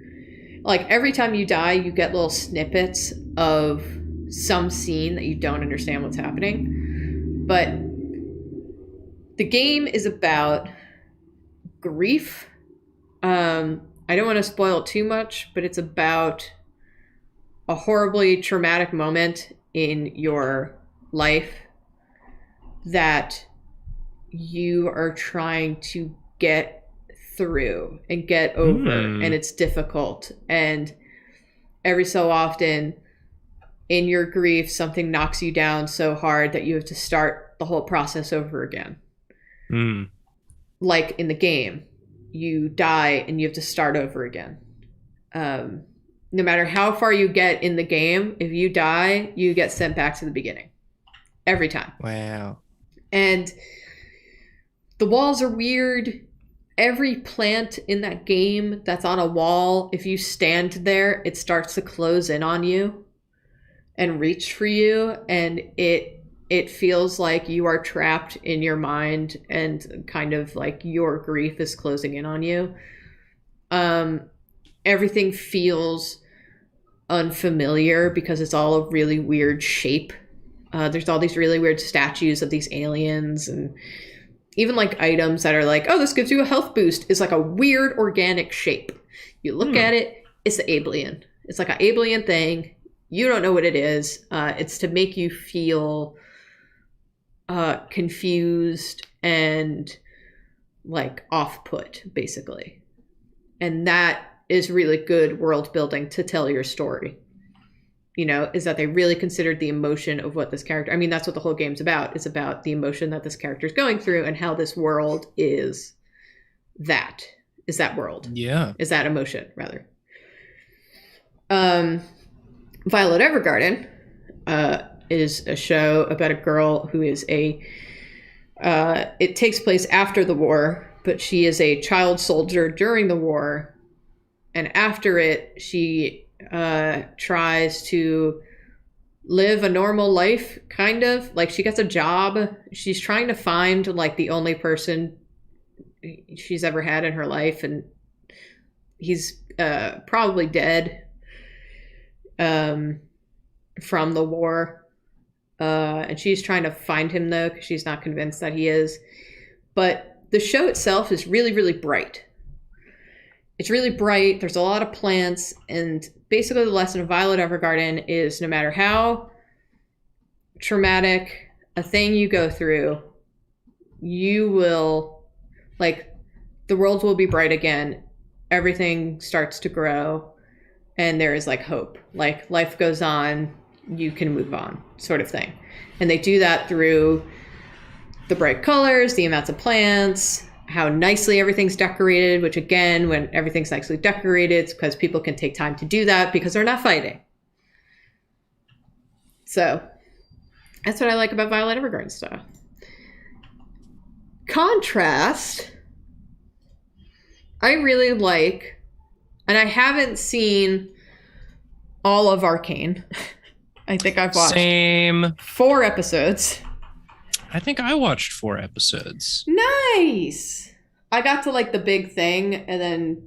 like every time you die, you get little snippets of some scene that you don't understand what's happening. But the game is about grief. I don't want to spoil too much, but it's about a horribly traumatic moment in your life that you are trying to get through and get over, and it's difficult. And every so often in your grief, something knocks you down so hard that you have to start the whole process over again. Like in the game, you die and you have to start over again. No matter how far you get in the game, if you die, you get sent back to the beginning every time. Wow. And the walls are weird. Every plant in that game that's on a wall, if you stand there, it starts to close in on you and reach for you. And it feels like you are trapped in your mind and kind of like your grief is closing in on you. Everything feels unfamiliar because it's all a really weird shape. There's all these really weird statues of these aliens, and even like items that are like, oh, this gives you a health boost, is like a weird organic shape. You look at it, it's the alien. It's like an alien thing. You don't know what it is. It's to make you feel confused and like off-put, basically. And that is really good world building to tell your story. You know, is that they really considered the emotion of what this character, I mean, that's what the whole game's about. It's about the emotion that this character is going through and how this world is that world. Yeah. Is that emotion, rather. Violet Evergarden is a show about a girl who is it takes place after the war, but she is a child soldier during the war. And after it, she tries to live a normal life, kind of. Like, she gets a job. She's trying to find, like, the only person she's ever had in her life, and he's probably dead from the war. And she's trying to find him, though, because she's not convinced that he is. But the show itself is really, really bright. It's really bright. There's a lot of plants. And basically the lesson of Violet Evergarden is no matter how traumatic a thing you go through, you will, like, the world will be bright again. Everything starts to grow. And there is, like, hope. Like, life goes on. You can move on, sort of thing. And they do that through the bright colors, the amounts of plants, how nicely everything's decorated, which again, when everything's nicely decorated, it's because people can take time to do that because they're not fighting. So that's what I like about Violet Evergarden stuff. Contrast, I really like, and I haven't seen all of Arcane. I think I've watched 4 episodes. I think I watched 4 episodes. Nice. I got to like the big thing, and then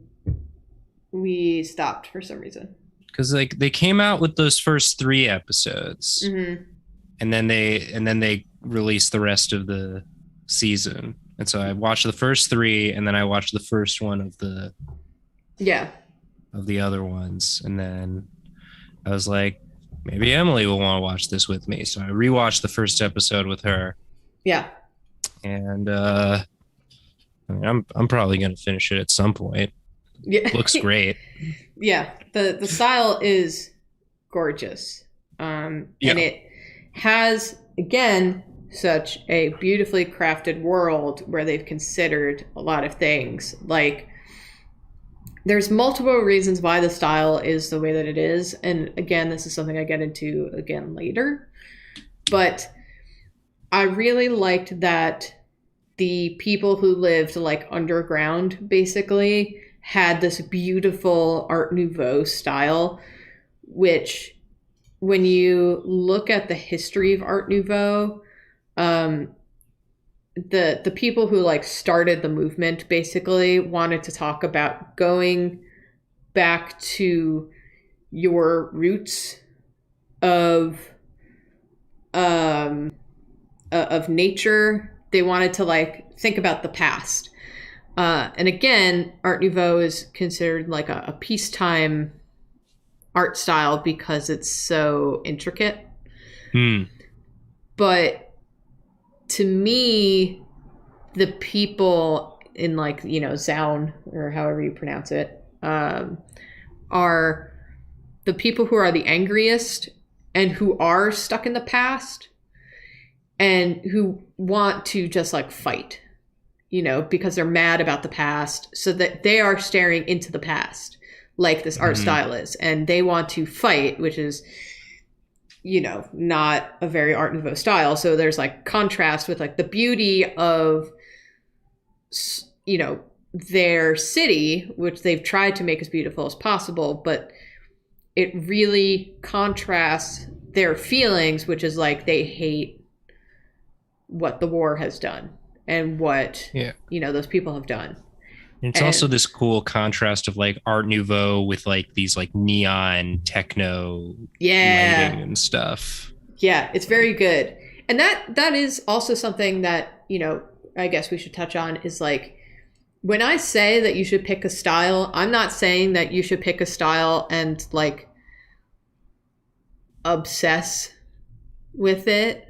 we stopped for some reason. Because like they came out with those first 3 episodes, and then they released the rest of the season. And so I watched the first 3, and then I watched the first one of the other ones, and then I was like, maybe Emily will want to watch this with me. So I rewatched the first episode with her. Yeah. And I mean, I'm probably gonna finish it at some point. Yeah. Looks great. Yeah. The style is gorgeous. And it has, again, such a beautifully crafted world where they've considered a lot of things. Like, there's multiple reasons why the style is the way that it is. And again, this is something I get into again later. But I really liked that the people who lived like underground basically had this beautiful Art Nouveau style, which when you look at the history of Art Nouveau, the people who like started the movement basically wanted to talk about going back to your roots of nature. They wanted to like think about the past. And again, Art Nouveau is considered like a peacetime art style because it's so intricate. But to me, the people in like, Zaun, or however you pronounce it, are the people who are the angriest and who are stuck in the past and who want to just like fight, because they're mad about the past, so that they are staring into the past like this art style is, and they want to fight, which is, not a very Art Nouveau style. So there's like contrast with like the beauty of, their city, which they've tried to make as beautiful as possible, but it really contrasts their feelings, which is like they hate what the war has done and what, those people have done. It's also this cool contrast of like Art Nouveau with like these like neon techno lighting and stuff. Yeah, it's very good. And that is also something that, I guess we should touch on is like, when I say that you should pick a style, I'm not saying that you should pick a style and like obsess with it.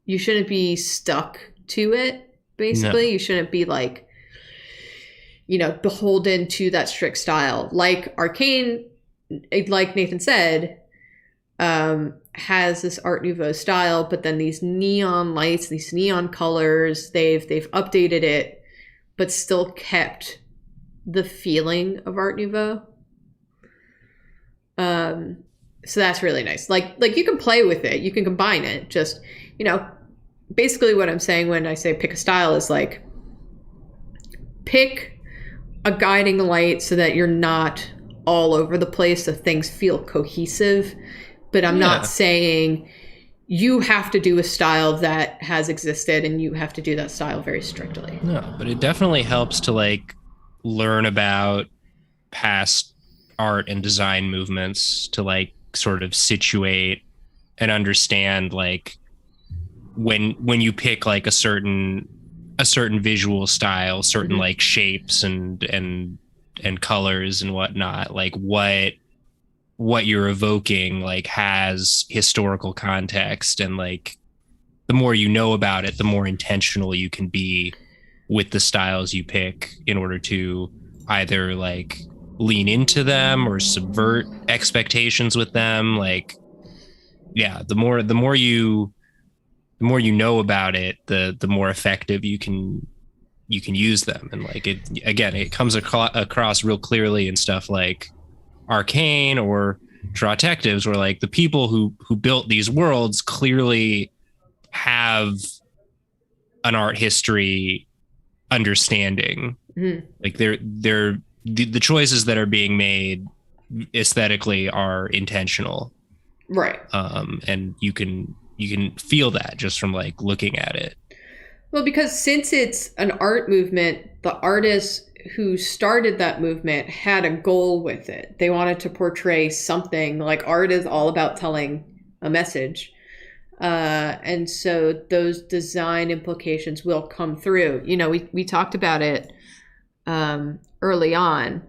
You shouldn't be stuck to it, basically. No. You shouldn't be like, beholden to that strict style. Like Arcane, like Nathan said, has this Art Nouveau style, but then these neon lights, these neon colors, they've updated it, but still kept the feeling of Art Nouveau. So that's really nice. Like you can play with it, you can combine it. Just, basically what I'm saying when I say pick a style is like, pick a guiding light so that you're not all over the place, so things feel cohesive. But I'm not saying you have to do a style that has existed and you have to do that style very strictly. No, but it definitely helps to like learn about past art and design movements to like sort of situate and understand like when you pick like a certain visual style, certain like shapes and colors and whatnot, like what you're evoking like has historical context, and like the more you know about it, the more intentional you can be with the styles you pick in order to either like lean into them or subvert expectations with them. Like, the more you know about it, the more effective you can use them. And like it comes across real clearly in stuff like Arcane or Drawtectives, where like the people who built these worlds clearly have an art history understanding. Like the choices that are being made aesthetically are intentional, right? And you can feel that just from like looking at it. Well, because since it's an art movement, the artists who started that movement had a goal with it. They wanted to portray something. Like, art is all about telling a message. And so those design implications will come through. You know, we talked about it early on,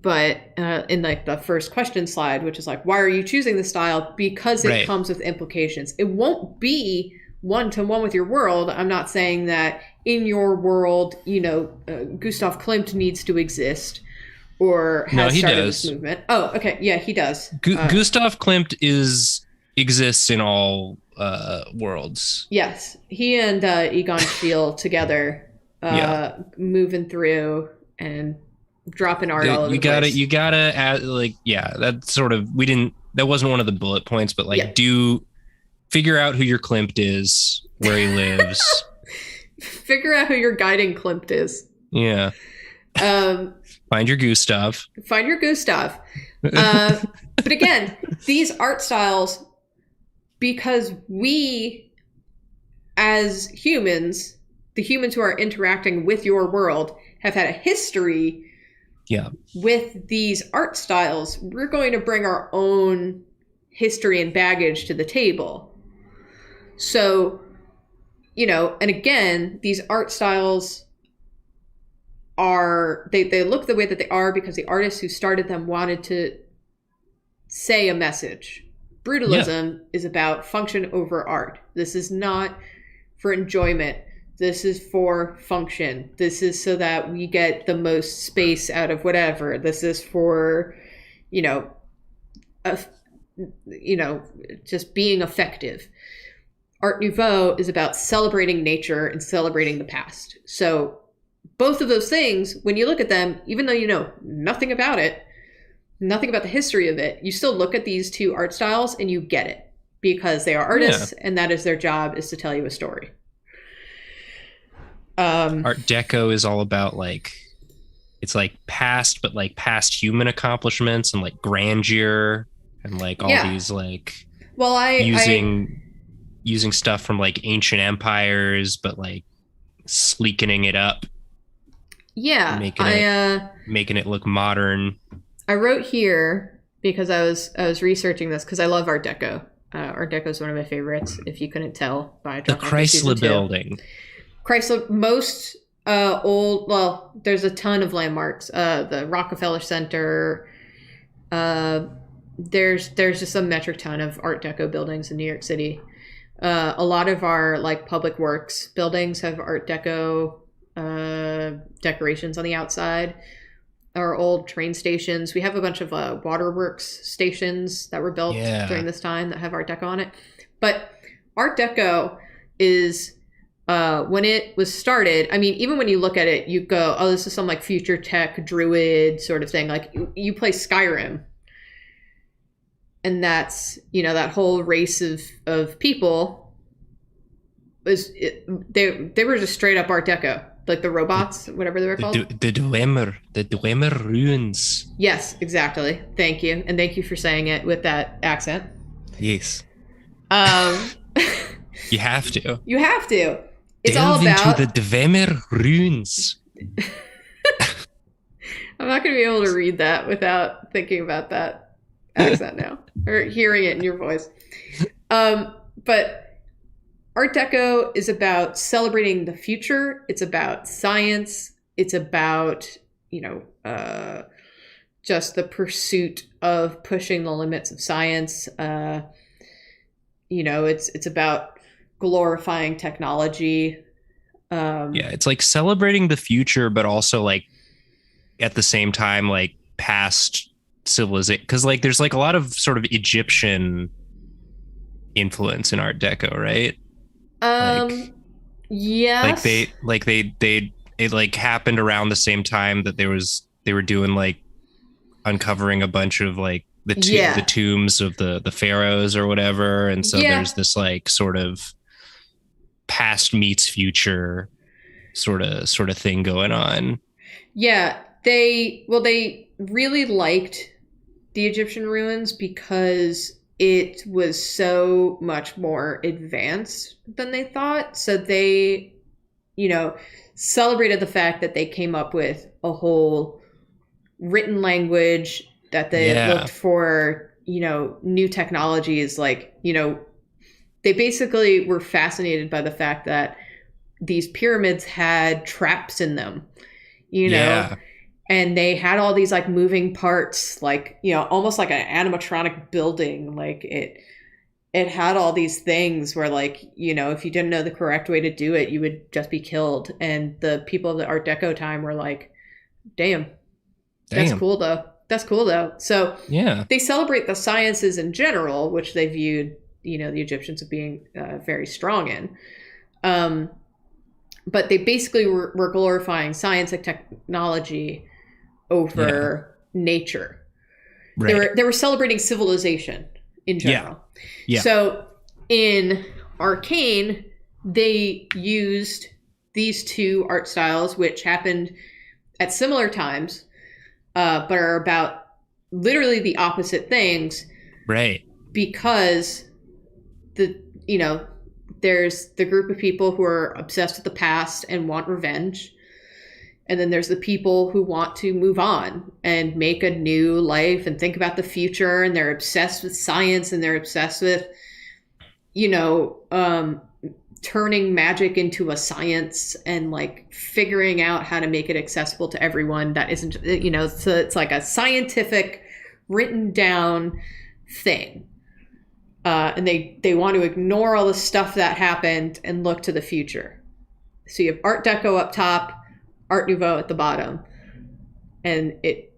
but in like the first question slide, which is like, why are you choosing this style? Because it comes with implications. It won't be one-to-one with your world. I'm not saying that in your world, you know, Gustav Klimt needs to exist or has started this movement. Oh, okay. Yeah, he does. Gustav Klimt exists in all worlds. Yes. He and Egon Schiele together moving through and dropping art all over the place. You gotta add, like, yeah, that sort of, that wasn't one of the bullet points, but like, do figure out who your Klimt is, where he lives. Figure out who your guiding Klimt is. Yeah. Find your Gustav. Find your Gustav. But again, these art styles, because we, as humans, the humans who are interacting with your world, have had a history with these art styles, we're going to bring our own history and baggage to the table. So, you know, and again, these art styles are, they look the way that they are because the artists who started them wanted to say a message. Brutalism is about function over art. This is not for enjoyment. This is for function. This is so that we get the most space out of whatever. This is for, you know, just being effective. Art Nouveau is about celebrating nature and celebrating the past. So both of those things, when you look at them, even though you know nothing about it, nothing about the history of it, you still look at these two art styles and you get it because they are artists and that is their job, is to tell you a story. Art Deco is all about, like, it's like past, but like past human accomplishments and like grandeur and like all these like using stuff from like ancient empires, but like sleekening it up. Yeah. Making it look modern. I wrote here because I was researching this because I love Art Deco. Art Deco is one of my favorites, if you couldn't tell by the Chrysler Building. Chrysler, most old, well, there's a ton of landmarks. The Rockefeller Center. There's just a metric ton of Art Deco buildings in New York City. A lot of our like public works buildings have Art Deco decorations on the outside. Our old train stations. We have a bunch of waterworks stations that were built during this time that have Art Deco on it. But Art Deco is, when it was started, I mean, even when you look at it, you go, oh, this is some like future tech druid sort of thing. Like you play Skyrim. And that's, you know, that whole race of people they were just straight up Art Deco. Like the robots, whatever they were called. The Dwemer ruins. Yes, exactly. Thank you. And thank you for saying it with that accent. Yes. You have to. You have to. It's Delve all about into the Dwemer ruins. I'm not going to be able to read that without thinking about that accent now or hearing it in your voice. But Art Deco is about celebrating the future. It's about science. It's about, you know, just the pursuit of pushing the limits of science. You know, it's about glorifying technology. It's like celebrating the future, but also like at the same time, like past civilization. Because like there's like a lot of sort of Egyptian influence in Art Deco, right? Yes. Like it like happened around the same time that they were doing like uncovering a bunch of like the tombs of the pharaohs or whatever, and so there's this like sort of past meets future sort of thing going on. Yeah, they really liked the Egyptian ruins because it was so much more advanced than they thought. So they, celebrated the fact that they came up with a whole written language, that they looked for, new technologies. Like, they basically were fascinated by the fact that these pyramids had traps in them, and they had all these like moving parts, like, almost like an animatronic building. Like it had all these things where, like, if you didn't know the correct way to do it, you would just be killed. And the people of the Art Deco time were like, damn. That's cool though. So they celebrate the sciences in general, which they viewed, the Egyptians as being very strong in. But they basically were glorifying science and technology over nature. Right. They were celebrating civilization in general. Yeah. So in Arcane, they used these two art styles, which happened at similar times, but are about literally the opposite things. Right. Because there's the group of people who are obsessed with the past and want revenge. And then there's the people who want to move on and make a new life and think about the future. And they're obsessed with science, and they're obsessed with, turning magic into a science and like figuring out how to make it accessible to everyone. That isn't, so it's like a scientific written down thing. And they want to ignore all the stuff that happened and look to the future. So you have Art Deco up top, Art Nouveau at the bottom. And it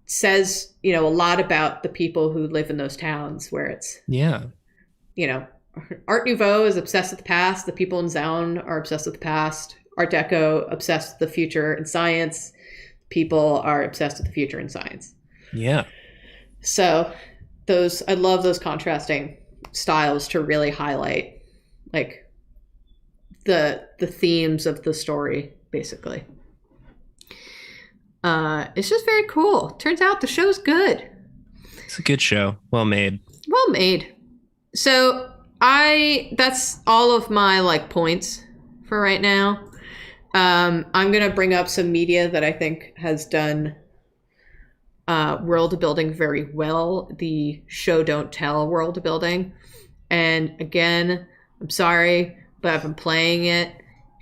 says, a lot about the people who live in those towns, where it's, Art Nouveau is obsessed with the past. The people in Zaun are obsessed with the past. Art Deco obsessed with the future and science. People are obsessed with the future and science. Yeah. So I love those contrasting styles to really highlight like the themes of the story, basically. It's just very cool. Turns out the show's good. It's a good show. Well made. So that's all of my like points for right now. I'm gonna bring up some media that I think has done world building very well. The show don't tell world building. And again, I'm sorry, but I've been playing it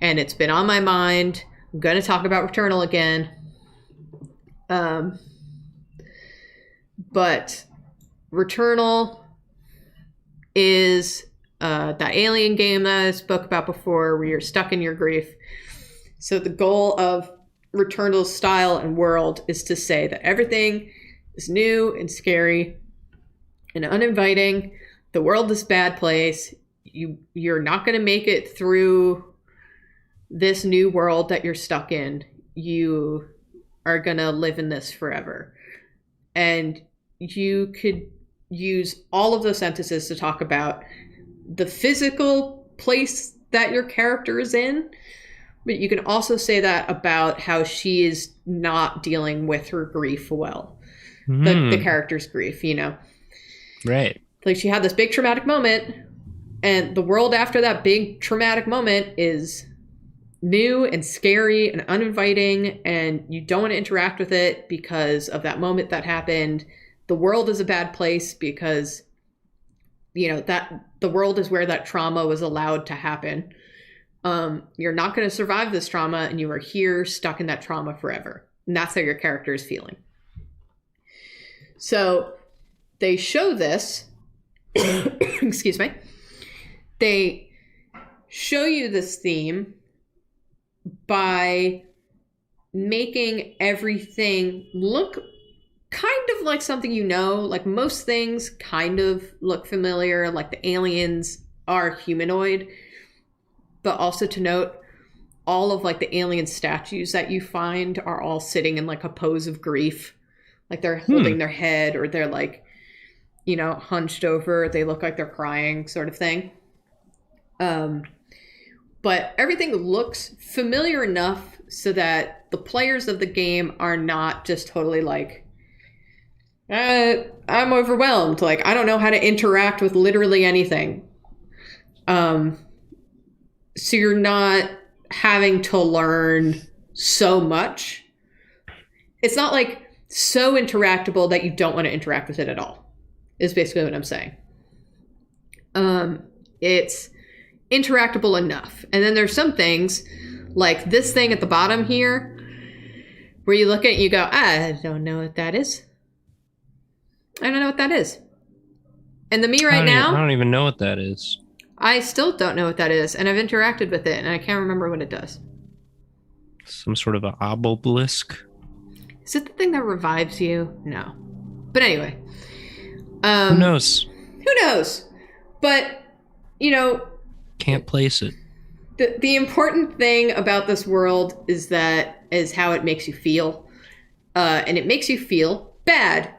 and it's been on my mind. I'm going to talk about Returnal again. But Returnal is that alien game that I spoke about before, where you're stuck in your grief. So the goal of Returnal's style and world is to say that everything is new and scary and uninviting. The world is a bad place. You're not going to make it through this new world that you're stuck in. You are going to live in this forever. And you could use all of those sentences to talk about the physical place that your character is in. But you can also say that about how she is not dealing with her grief well. The character's grief, Right. Like, she had this big traumatic moment, and the world after that big traumatic moment is new and scary and uninviting, and you don't want to interact with it because of that moment that happened. The world is a bad place because, that the world is where that trauma was allowed to happen. You're not going to survive this trauma, and you are here stuck in that trauma forever. And that's how your character is feeling. So they show this. Excuse me. They show you this theme by making everything look kind of like something like most things kind of look familiar, like the aliens are humanoid, but also to note, all of like the alien statues that you find are all sitting in like a pose of grief, like they're holding their head, or they're like, hunched over. They look like they're crying, sort of thing. But everything looks familiar enough so that the players of the game are not just totally like, I'm overwhelmed. Like, I don't know how to interact with literally anything. So you're not having to learn so much. It's not like so interactable that you don't want to interact with it at all, is basically what I'm saying. It's interactable enough. And then there's some things like this thing at the bottom here where you look at it and you go, I don't know what that is. I don't know what that is. And the me right now, I don't even know what that is. I still don't know what that is. And I've interacted with it and I can't remember what it does. Some sort of an obelisk. Is it the thing that revives you? No. But anyway. Who knows? Who knows? But, you know... Can't place it. The important thing about this world is how it makes you feel. And it makes you feel bad.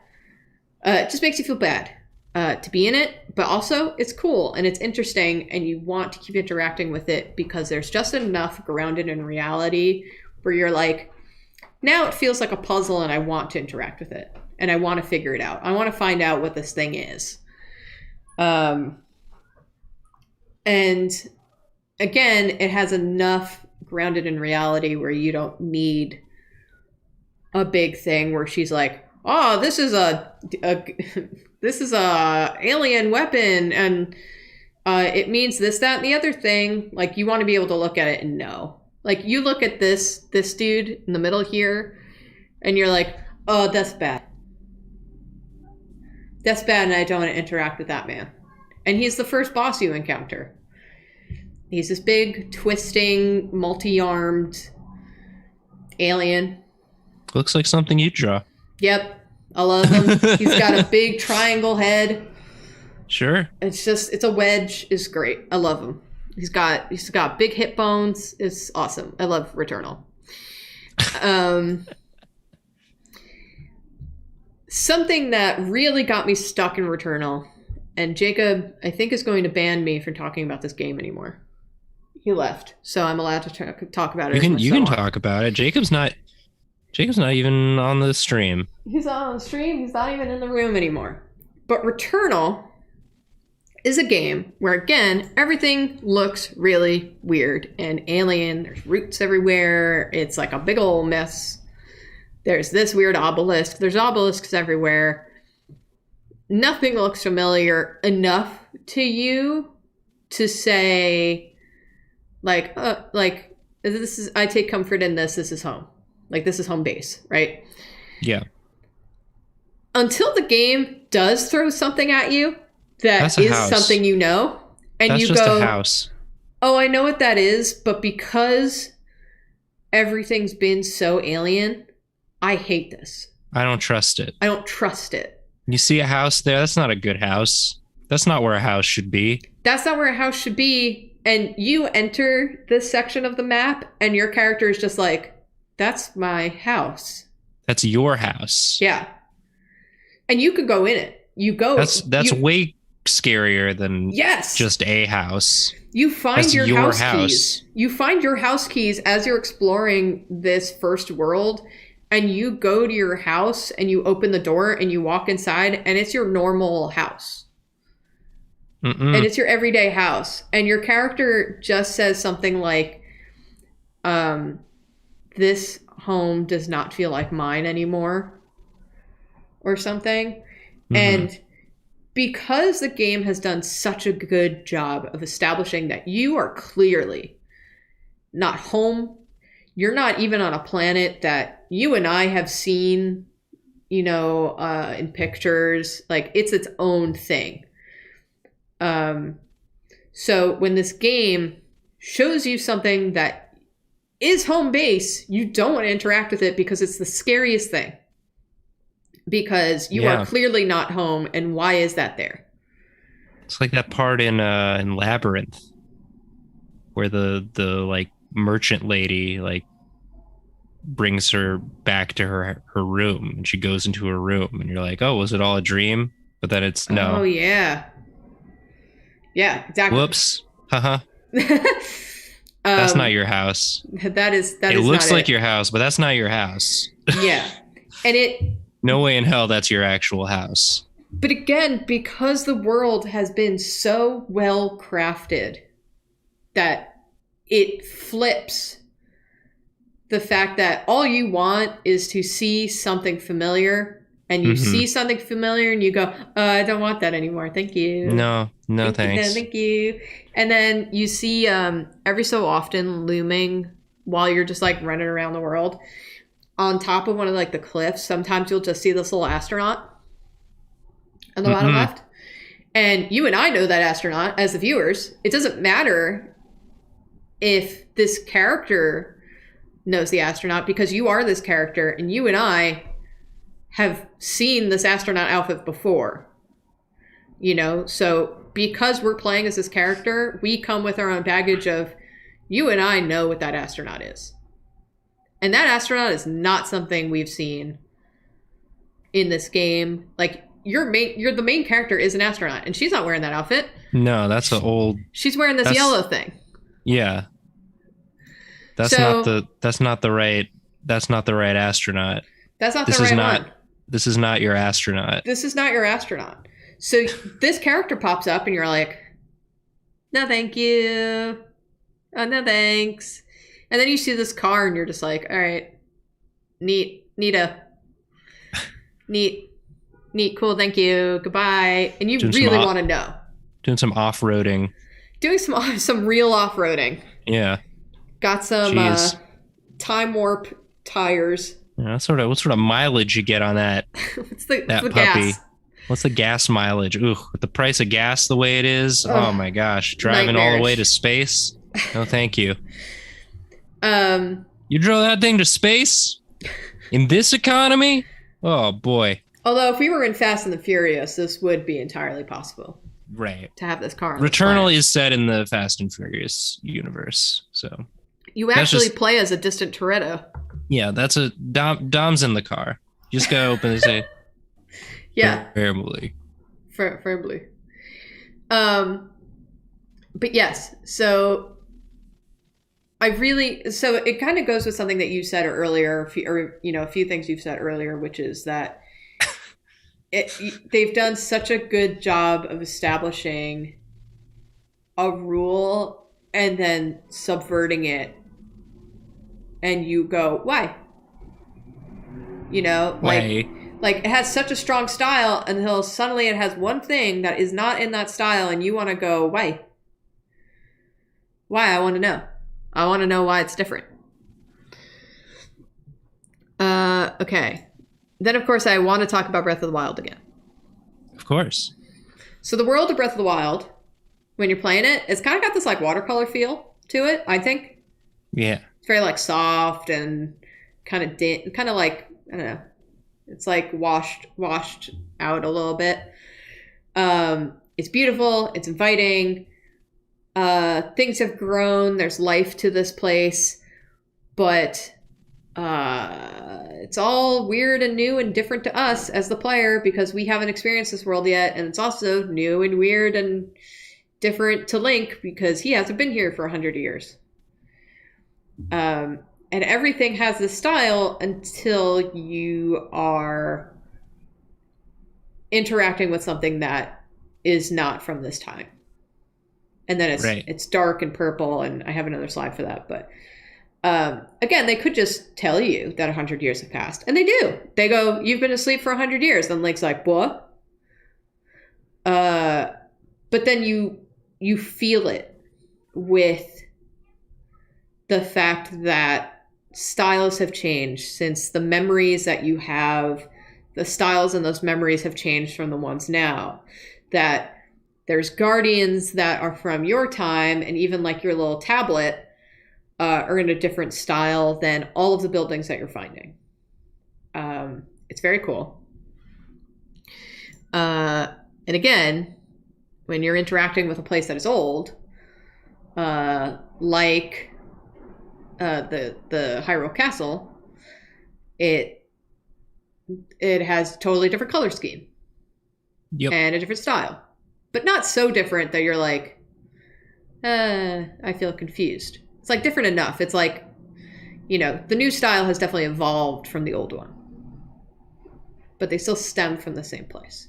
It just makes you feel bad to be in it. But also, it's cool and it's interesting and you want to keep interacting with it because there's just enough grounded in reality where you're like, now it feels like a puzzle and I want to interact with it. And I want to figure it out. I want to find out what this thing is. And again, it has enough grounded in reality where you don't need a big thing where she's like, oh, this is a alien weapon and it means this, that, and the other thing. Like, you want to be able to look at it and know. Like, you look at this dude in the middle here and you're like, oh, that's bad. That's bad and I don't want to interact with that man. And he's the first boss you encounter. He's this big, twisting, multi-armed alien. Looks like something you draw. Yep. I love him. He's got a big triangle head. Sure. It's a wedge. It's great. I love him. He's got big hip bones. It's awesome. I love Returnal. Something that really got me stuck in Returnal, and Jacob, I think, is going to ban me for talking about this game anymore. He left, so I'm allowed to talk about it. You can talk about it. Jacob's not even on the stream. He's not on the stream. He's not even in the room anymore. But Returnal is a game where, again, everything looks really weird and alien. There's roots everywhere. It's like a big old mess. There's this weird obelisk. There's obelisks everywhere. Nothing looks familiar enough to you to say, like this is, I take comfort in this. This is home. Like, this is home base, right? Yeah. Until the game does throw something at you that is house. Something you know, and That's you just go, a house. oh, I know what that is, but because everything's been so alien, I hate this. I don't trust it. I don't trust it. You see a house there? That's not a good house. That's not where a house should be. That's not where a house should be. And you enter this section of the map, and your character is just like, that's my house. That's your house. Yeah. And you could go in it. You go. That's way scarier than yes. just a house. You find That's your your house keys. You find your house keys as you're exploring this first world, and you go to your house and you open the door and you walk inside, and it's your normal house. And it's your everyday house. And your character just says something like, this home does not feel like mine anymore, or something. Mm-hmm. And because the game has done such a good job of establishing that you are clearly not home, you're not even on a planet that you and I have seen, in pictures. Like, it's its own thing. So when this game shows you something that is home base, you don't want to interact with it because it's the scariest thing. Because you are clearly not home, and why is that there? It's like that part in Labyrinth where the like merchant lady like brings her back to her room, and she goes into her room, and you're like, oh, was it all a dream? But then it's no. Oh yeah. Yeah, exactly. Whoops. Haha. That's not your house. That is it looks like your house, but that's not your house. Yeah. And No way in hell that's your actual house. But again, because the world has been so well crafted that it flips the fact that all you want is to see something familiar, and you see something familiar and you go, I don't want that anymore. Thank you. No, thanks. Thank you. And then you see every so often looming while you're just like running around the world on top of one of like the cliffs. Sometimes you'll just see this little astronaut on the bottom left. And you and I know that astronaut as the viewers. It doesn't matter if this character knows the astronaut, because you are this character and you and I have seen this astronaut outfit before. You know, so because we're playing as this character, we come with our own baggage of, you and I know what that astronaut is. And that astronaut is not something we've seen in this game. Like, you're the main character is an astronaut, and she's not wearing that outfit. No, that's an old. She's wearing this yellow thing. Yeah. That's not the right astronaut. That's not the right one. This is not your astronaut. This is not your astronaut. So this character pops up and you're like, no, thank you. Oh, no, thanks. And then you see this car and you're just like, all right, neat, cool, thank you, goodbye. And you really want to know. Doing some off-roading. Doing some real off-roading. Yeah. Got some time warp tires. Yeah, what sort of mileage you get on that? What's the puppy? Gas? What's the gas mileage? Ooh, with the price of gas the way it is, oh my gosh, driving nightmarish. all the way to space. No, thank you. You drove that thing to space in this economy? Oh boy. Although if we were in Fast and the Furious, this would be entirely possible. Right. To have this car. Returnal is set in the Fast and Furious universe, so. You actually play as a distant Toretto. Yeah, that's a Dom's in the car. You just gotta open and say, yeah, firmly. But yes, so it kind of goes with something that you said earlier, a few things you've said earlier, which is that they've done such a good job of establishing a rule and then subverting it. And you go, why? You know, like it has such a strong style until suddenly it has one thing that is not in that style, and you want to go, why? Why? I want to know. I want to know why it's different. Okay. Then, of course, I want to talk about Breath of the Wild again. Of course. So the world of Breath of the Wild, when you're playing it, it's kind of got this like watercolor feel to it, I think. Yeah. It's very like soft and kind of like, I don't know. It's like washed out a little bit. It's beautiful. It's inviting. Things have grown. There's life to this place, but it's all weird and new and different to us as the player because we haven't experienced this world yet. And it's also new and weird and different to Link because he hasn't been here for 100 years. And everything has this style until you are interacting with something that is not from this time. And then it's dark and purple, and I have another slide for that. But again, they could just tell you that 100 years have passed. And they do. They go, you've been asleep for 100 years. And Link's like, what? But then you feel it with the fact that styles have changed since the memories that you have, the styles in those memories have changed from the ones now. That there's guardians that are from your time, and even like your little tablet are in a different style than all of the buildings that you're finding. It's very cool. And again, when you're interacting with a place that is old, like the Hyrule Castle, it has totally different color scheme. Yep. And a different style. But not so different that you're like, I feel confused. It's like different enough. It's like, the new style has definitely evolved from the old one. but they still stem from the same place.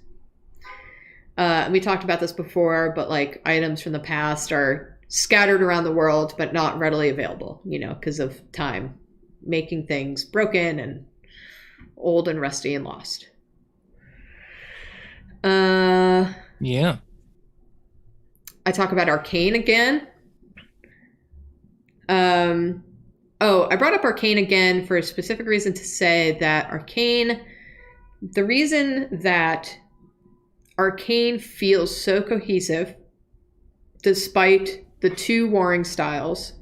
We talked about this before, but like items from the past are scattered around the world, but not readily available, because of time, making things broken and old and rusty and lost. Yeah. I talk about Arcane again. I brought up Arcane again for a specific reason, to say that Arcane, the reason that Arcane feels so cohesive, despite the two warring styles,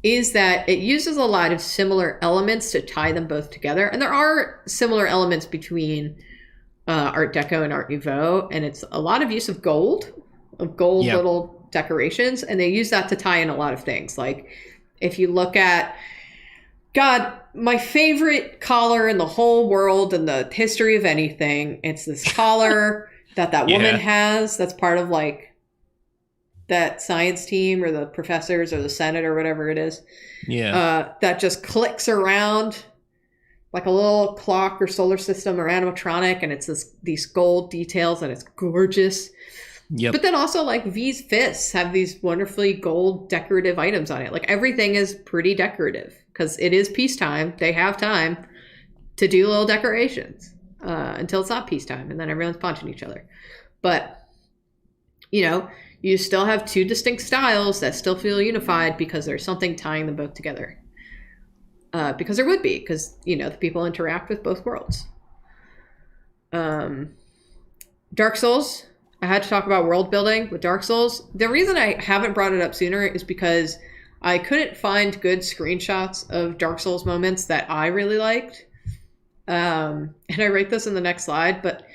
is that it uses a lot of similar elements to tie them both together. And there are similar elements between Art Deco and Art Nouveau, and it's a lot of use of gold little decorations, and they use that to tie in a lot of things. Like, if you look at, God, my favorite collar in the whole world and the history of anything, it's this collar that woman has, that's part of like that science team or the professors or the Senate or whatever it is. Yeah. That just clicks around like a little clock or solar system or animatronic, and it's these gold details, and it's gorgeous. Yep. But then also, like, V's fists have these wonderfully gold decorative items on it. Like, everything is pretty decorative because it is peacetime. They have time to do little decorations until it's not peacetime, and then everyone's punching each other. But, you still have two distinct styles that still feel unified because there's something tying them both together. Because there would be, because, the people interact with both worlds. Dark Souls. I had to talk about world building with Dark Souls. The reason I haven't brought it up sooner is because I couldn't find good screenshots of Dark Souls moments that I really liked. And I write this in the next slide, but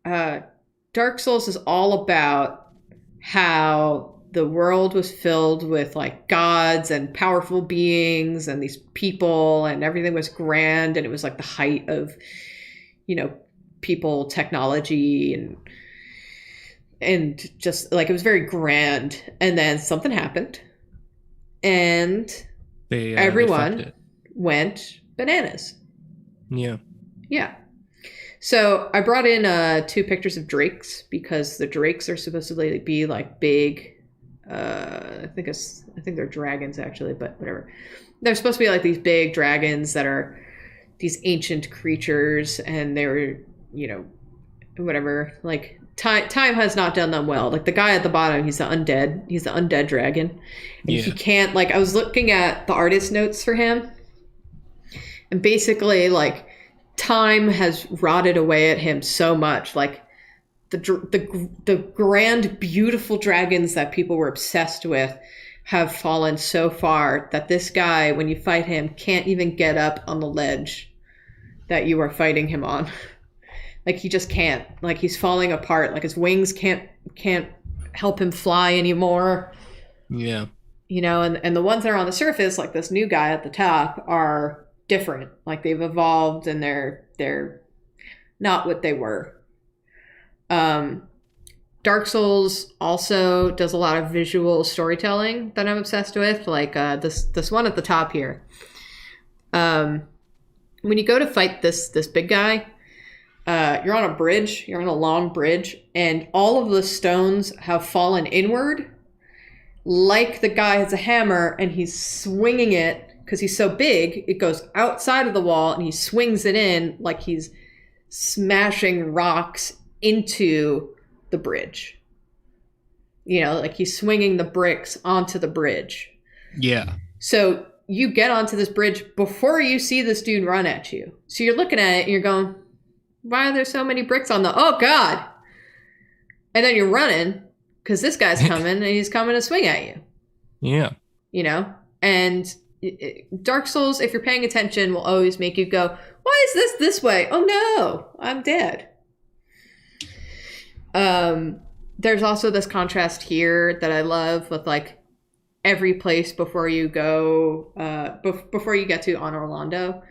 Dark Souls is all about how the world was filled with like gods and powerful beings and these people, and everything was grand, and it was like the height of, people, technology, and just like, it was very grand. And then something happened, and everyone went bananas. Yeah. So I brought in 2 pictures of drakes, because the drakes are supposed to be like big. I think they're dragons actually, but whatever. They're supposed to be like these big dragons that are these ancient creatures, and they were, whatever. Like, time has not done them well. Like, the guy at the bottom, he's the undead dragon. And he can't, like, I was looking at the artist notes for him, and basically, like, time has rotted away at him so much. Like, the grand, beautiful dragons that people were obsessed with have fallen so far that this guy, when you fight him, can't even get up on the ledge that you are fighting him on. Like, he just can't. Like, he's falling apart. Like, his wings can't help him fly anymore. Yeah. And the ones that are on the surface, like this new guy at the top, are different. Like, they've evolved, and they're not what they were. Dark Souls also does a lot of visual storytelling that I'm obsessed with. Like, this one at the top here. When you go to fight this big guy, you're on a bridge. You're on a long bridge, and all of the stones have fallen inward. Like, the guy has a hammer, and he's swinging it, because he's so big, it goes outside of the wall, and he swings it in like he's smashing rocks into the bridge. Like, he's swinging the bricks onto the bridge. Yeah. So you get onto this bridge before you see this dude run at you. So you're looking at it, and you're going, why are there so many bricks on oh God. And then you're running, because this guy's coming, and he's coming to swing at you. Yeah. And Dark Souls, if you're paying attention, will always make you go, why is this way? Oh no, I'm dead. There's also this contrast here that I love with, like, every place before you go, before you get to On Orlando,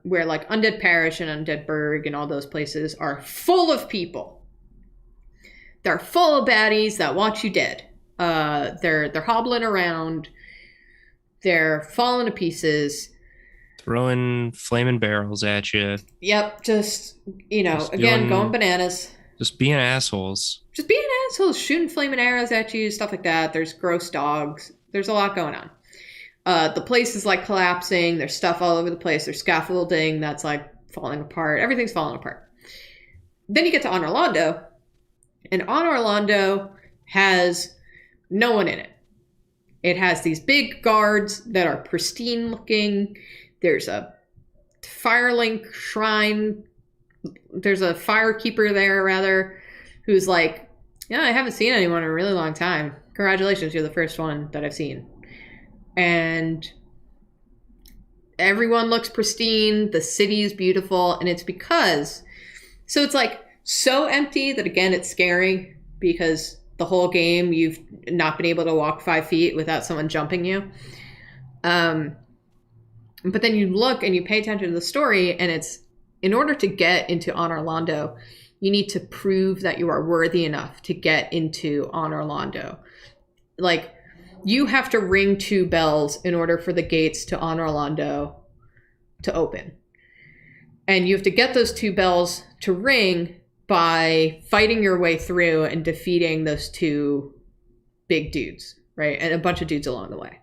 where, like, Undead Parish and Undead Burg and all those places are full of people. They're full of baddies that want you dead. They're hobbling around. They're falling to pieces. throwing flaming barrels at you. Yep, just, Just again, doing- going bananas. Just being assholes. Just being assholes, shooting flaming arrows at you, stuff like that. There's gross dogs. There's a lot going on. The place is like collapsing. There's stuff all over the place. There's scaffolding that's like falling apart. Everything's falling apart. Then you get to Honor Londo, and Honor Londo has no one in it. It has these big guards that are pristine looking. There's a Firelink shrine. There's a firekeeper there, rather, who's like, yeah, I haven't seen anyone in a really long time. Congratulations, you're the first one that I've seen. And everyone looks pristine. The city is beautiful. And it's because, so it's like so empty that, again, it's scary because the whole game you've not been able to walk 5 feet without someone jumping you. But then you look and you pay attention to the story, and it's, in order to get into Honor Londo, you need to prove that you are worthy enough to get into Honor Londo. Like, you have to ring 2 bells in order for the gates to Honor Londo to open. And you have to get those 2 bells to ring by fighting your way through and defeating those 2 big dudes, right? And a bunch of dudes along the way.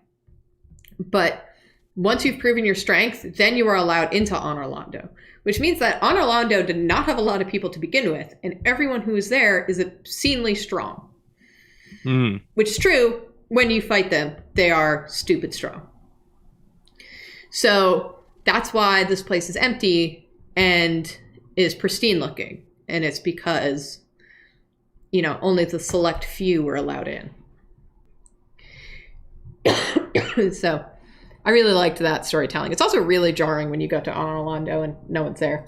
But once you've proven your strength, then you are allowed into Honor Londo, which means that Honor Londo did not have a lot of people to begin with, and everyone who is there is obscenely strong. Which is true. When you fight them, they are stupid strong. So that's why this place is empty and is pristine looking. And it's because, only the select few were allowed in. So I really liked that storytelling. It's also really jarring when you go to Honor Londo and no one's there.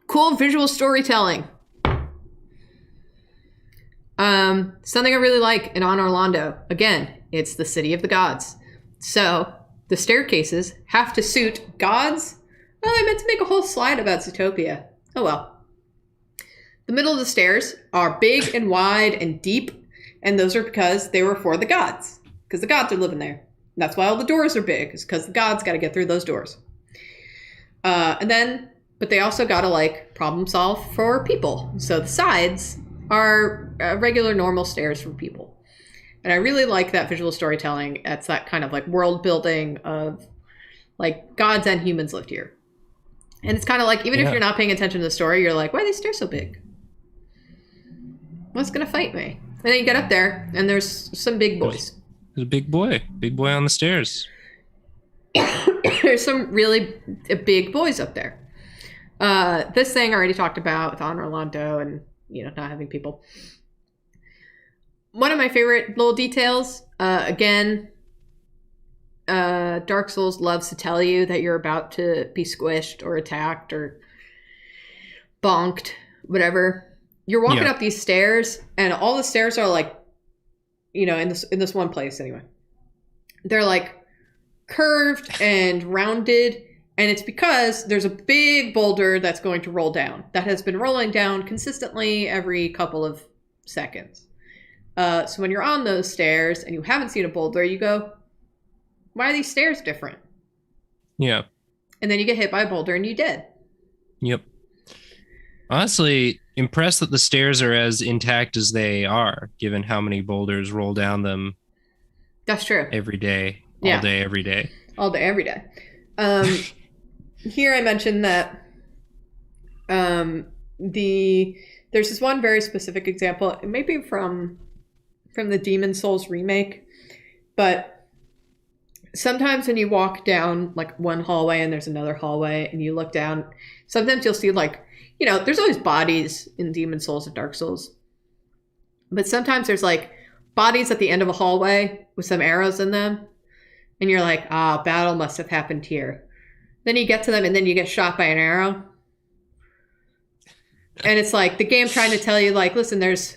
Cool visual storytelling. Something I really like in Honor Londo, again, it's the city of the gods. So the staircases have to suit gods. Well, I meant to make a whole slide about Zootopia. Oh well. The middle of the stairs are big and wide and deep, and those are because they were for the gods, because the gods are living there. And that's why all the doors are big, is because the gods got to get through those doors. But they also got to problem solve for people. So the sides are regular normal stairs for people. And I really like that visual storytelling. It's that kind of world building of gods and humans lived here. And it's kind of even if you're not paying attention to the story, you're like, why are these stairs so big? What's going to fight me? And then you get up there and there's some big boys. There's a big boy on the stairs. There's some really big boys up there. This thing I already talked about with Honor Londo and not having people. One of my favorite little details, again, Dark Souls loves to tell you that you're about to be squished or attacked or bonked, whatever. You're walking up these stairs, and all the stairs are in this one place anyway. They're curved and rounded. And it's because there's a big boulder that's going to roll down. That has been rolling down consistently every couple of seconds. So when you're on those stairs and you haven't seen a boulder, you go, why are these stairs different? Yeah. And then you get hit by a boulder and you dead. Yep. Honestly, impressed that the stairs are as intact as they are, given how many boulders roll down them. That's true. Every day. All day, every day. All day, every day. Here I mentioned that there's this one very specific example. It may be from the Demon Souls remake, but sometimes when you walk down one hallway and there's another hallway and you look down, sometimes you'll see there's always bodies in Demon Souls and Dark Souls, but sometimes there's bodies at the end of a hallway with some arrows in them, and you're like, battle must have happened here. Then you get to them and then you get shot by an arrow. And it's the game trying to tell you, listen, there's...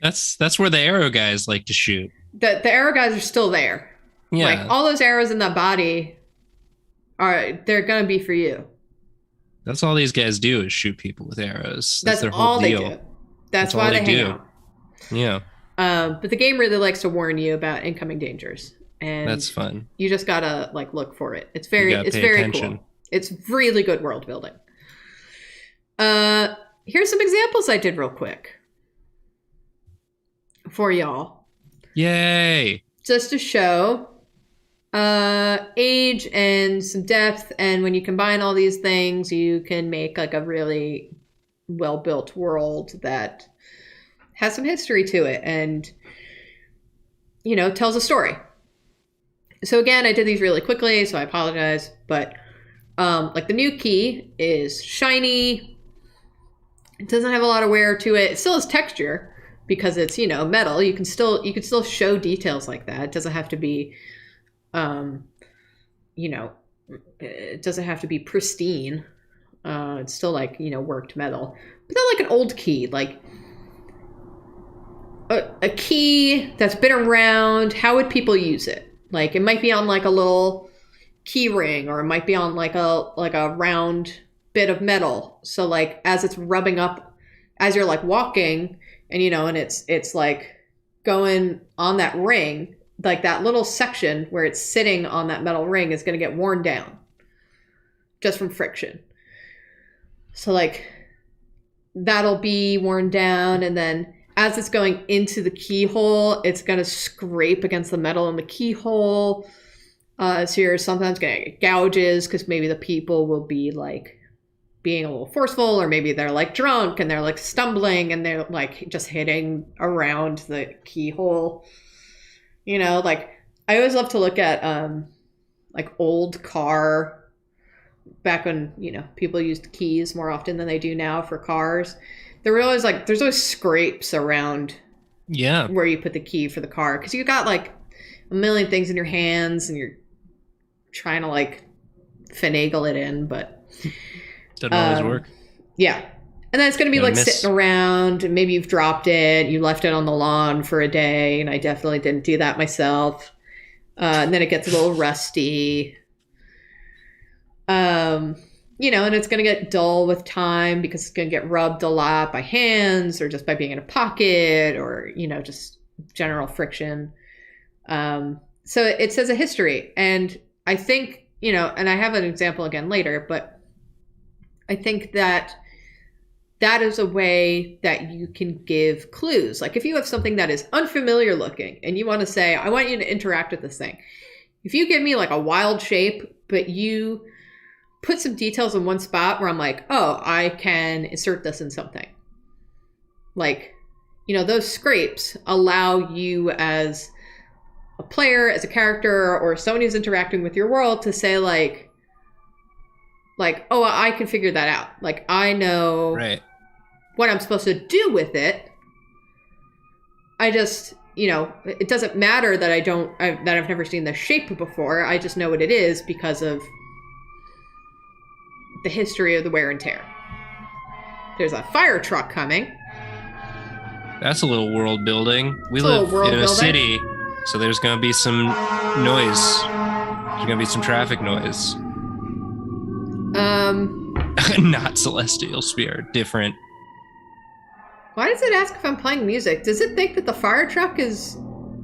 That's where the arrow guys like to shoot. The arrow guys are still there. Yeah. All those arrows in that body, they're going to be for you. That's all these guys do is shoot people with arrows. That's their all whole deal. They do. That's why they hang out. Yeah. But the game really likes to warn you about incoming dangers. and That's fun. you just gotta like look for it. It's very attention. Cool. It's really good world building. Here's some examples I did real quick for y'all. Yay! Just to show age and some depth, and when you combine all these things, you can make like a really well-built world that has some history to it and, you know, tells a story. So again, I did these really quickly, so I apologize, but like the new key is shiny. It doesn't have a lot of wear to it. It still has texture because it's, you know, metal. You can still show details like that. It doesn't have to be, you know, it doesn't have to be pristine. It's still like, you know, worked metal. But then like an old key, like a key that's been around, how would people use it? Like it might be on like a little key ring, or it might be on like a round bit of metal. So like as it's rubbing up, as you're like walking, and you know, and it's like going on that ring, like that little section where it's sitting on that metal ring is going to get worn down just from friction. So like that'll be worn down, and then as it's going into the keyhole, it's going to scrape against the metal in the keyhole. So you're sometimes going to get gouges because maybe the people will be like being a little forceful, or maybe they're like drunk and they're like stumbling and they're like just hitting around the keyhole. You know, like I always love to look at like old car, back when, you know, people used keys more often than they do now for cars. They're always like, there's always scrapes around where you put the key for the car, because you got like a million things in your hands and you're trying to like finagle it in, but doesn't always work. Yeah. And then it's going to be like sitting around, and maybe you've dropped it, you left it on the lawn for a day, and I definitely didn't do that myself. And then it gets a little rusty. You know, and it's going to get dull with time because it's going to get rubbed a lot by hands or just by being in a pocket, or, you know, just general friction. So it says a history. And I think, you know, and I have an example again later, but I think that that is a way that you can give clues. Like if you have something that is unfamiliar looking and you want to say, I want you to interact with this thing. If you give me like a wild shape, but you put some details in one spot where I'm like, oh, I can insert this in something. Like, you know, those scrapes allow you as a player, as a character, or someone who's interacting with your world to say like, oh, I can figure that out. Like, I know what I'm supposed to do with it. I just, you know, it doesn't matter that that I've never seen the shape before. I just know what it is because of the history of the wear and tear. There's a fire truck coming. That's a little world building. We live in a city, so there's going to be some noise. There's going to be some traffic noise. Not celestial sphere, different. Why does it ask if I'm playing music? Does it think that the fire truck is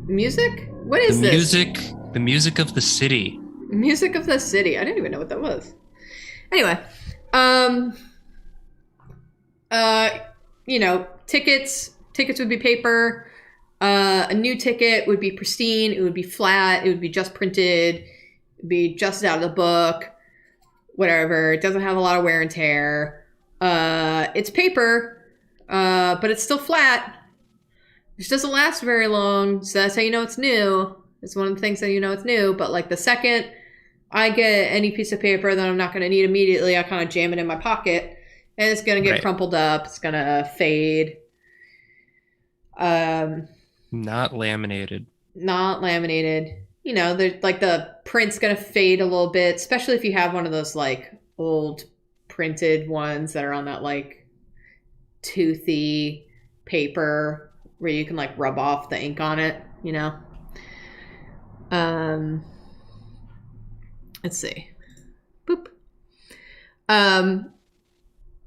music? What is this? The music of the city. Music of the city. I didn't even know what that was. Anyway, you know, tickets would be paper. A new ticket would be pristine. It would be flat. It would be just printed. It would be just out of the book. Whatever. It doesn't have a lot of wear and tear. It's paper, but it's still flat, which doesn't last very long. So that's how you know it's new. It's one of the things that you know it's new. But like the second I get any piece of paper that I'm not going to need immediately, I kind of jam it in my pocket, and it's going to get crumpled up. It's going to fade. Not laminated. You know, there's like the print's going to fade a little bit, especially if you have one of those like old printed ones that are on that like toothy paper where you can like rub off the ink on it, you know? Let's see. Boop.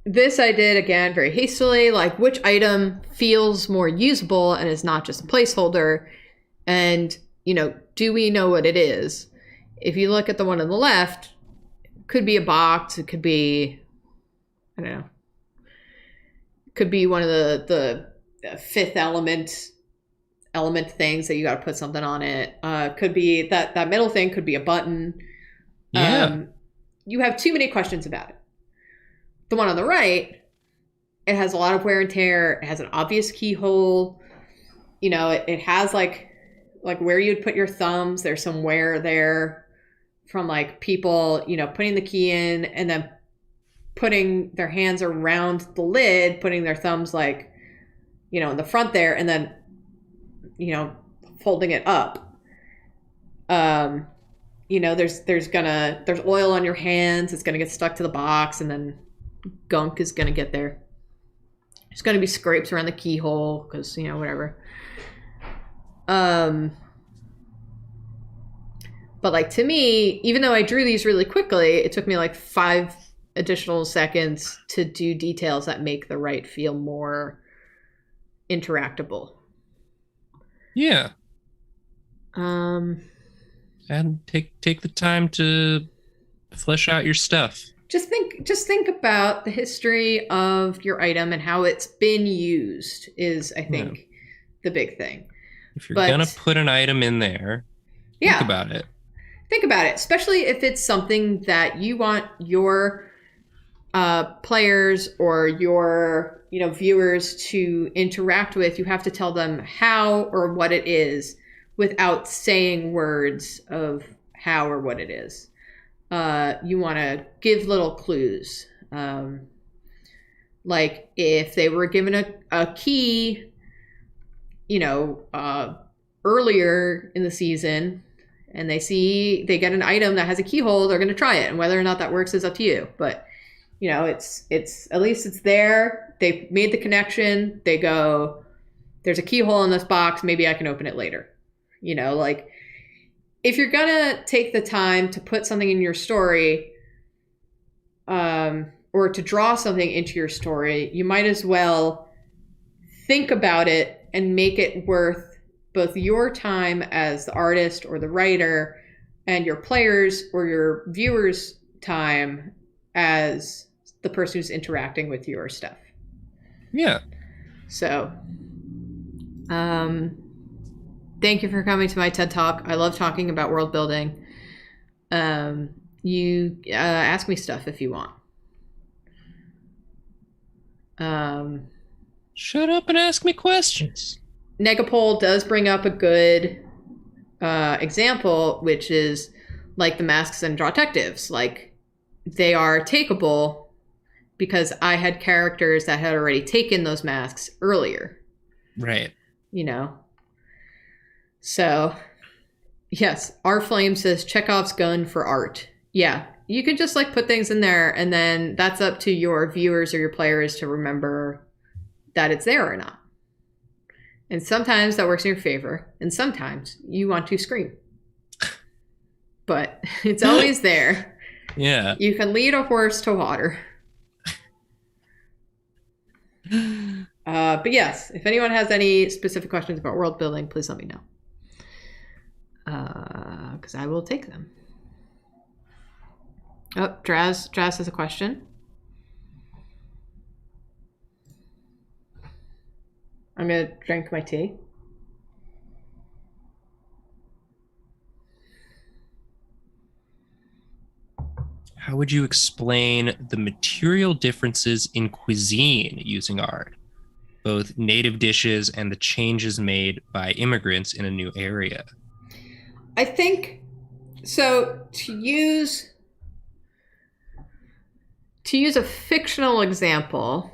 This I did again very hastily, like which item feels more usable and is not just a placeholder, and, you know, do we know what it is? If you look at the one on the left, it could be a box. It could be, I don't know. It could be one of the fifth element things that you got to put something on it. Could be that middle thing could be a button. Yeah. You have too many questions about it. The one on the right, it has a lot of wear and tear. It has an obvious keyhole. You know, it has like where you'd put your thumbs. There's some wear there from like people, you know, putting the key in and then putting their hands around the lid, putting their thumbs like, you know, in the front there, and then, you know, folding it up. You know, there's oil on your hands. It's gonna get stuck to the box, and then gunk is gonna get there. There's gonna be scrapes around the keyhole because, you know, whatever. But like, to me, even though I drew these really quickly, it took me like 5 additional seconds to do details that make the right feel more interactable. Yeah. And take the time to flesh out your stuff. Just think about the history of your item and how it's been used is, I think, the big thing. If you're gonna put an item in there, think about it. Think about it, especially if it's something that you want your players or your, you know, viewers to interact with. You have to tell them how or what it is without saying words of how or what it is. You want to give little clues. Like if they were given a key, you know, earlier in the season, and they get an item that has a keyhole, they're going to try it. And whether or not that works is up to you. But, you know, it's at least it's there. They've made the connection. They go, there's a keyhole in this box. Maybe I can open it later. You know, like, if you're going to take the time to put something in your story, or to draw something into your story, you might as well think about it and make it worth both your time as the artist or the writer and your players or your viewers' time as the person who's interacting with your stuff. Yeah. So, thank you for coming to my TED Talk. I love talking about world building. You ask me stuff if you want. Shut up and ask me questions. Negapol does bring up a good example, which is like the masks and Drawtectives. Like, they are takeable because I had characters that had already taken those masks earlier. Right. You know? So, yes, R Flame says Chekhov's gun for art. Yeah, you could just like put things in there, and then that's up to your viewers or your players to remember that it's there or not. And sometimes that works in your favor, and sometimes you want to scream. But it's always there. Yeah. You can lead a horse to water. But yes, if anyone has any specific questions about world building, please let me know. Because I will take them. Oh, Draz has a question. I'm going to drink my tea. How would you explain the material differences in cuisine using art, both native dishes and the changes made by immigrants in a new area? I think, so to use a fictional example,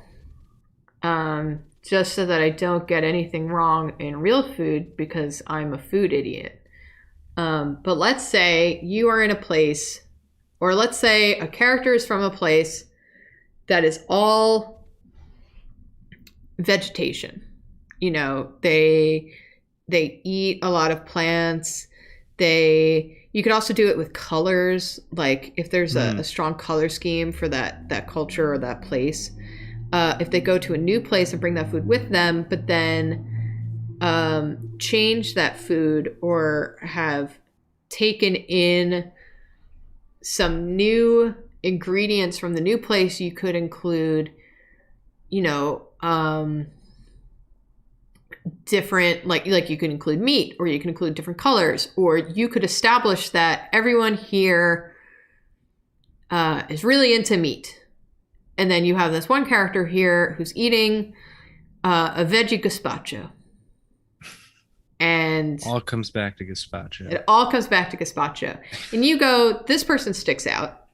just so that I don't get anything wrong in real food because I'm a food idiot. But let's say you are in a place, or let's say a character is from a place that is all vegetation. You know, they eat a lot of plants. You could also do it with colors. Like if there's a strong color scheme for that culture or that place. If they go to a new place and bring that food with them, but then changed that food or have taken in some new ingredients from the new place, you could include, different, like you could include meat, or you can include different colors, or you could establish that everyone here is really into meat. And then you have this one character here who's eating a veggie gazpacho. And all comes back to gazpacho. It all comes back to gazpacho. And you go, this person sticks out.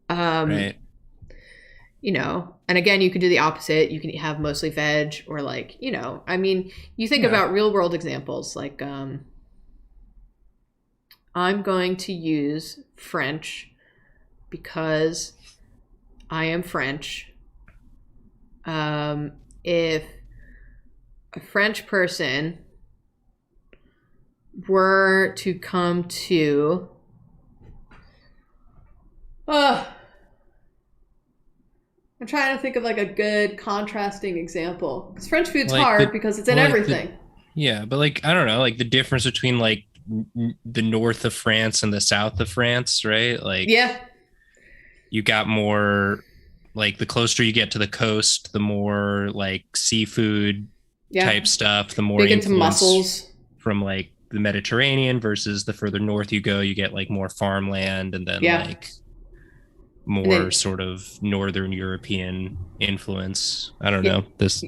Right. And again, you could do the opposite. You can have mostly veg, or like, you think about real world examples. Like, I'm going to use French because I am French. If a French person were to come to I'm trying to think of like a good contrasting example, because French food's like hard because it's in everything. But like, I don't know, like the difference between like the north of France and the south of France, right? Like, you got more, like the closer you get to the coast, the more like seafood type stuff, the more big into mussels from like the Mediterranean, versus the further north you go, you get like more farmland, and then like more sort of Northern European influence. I don't know this.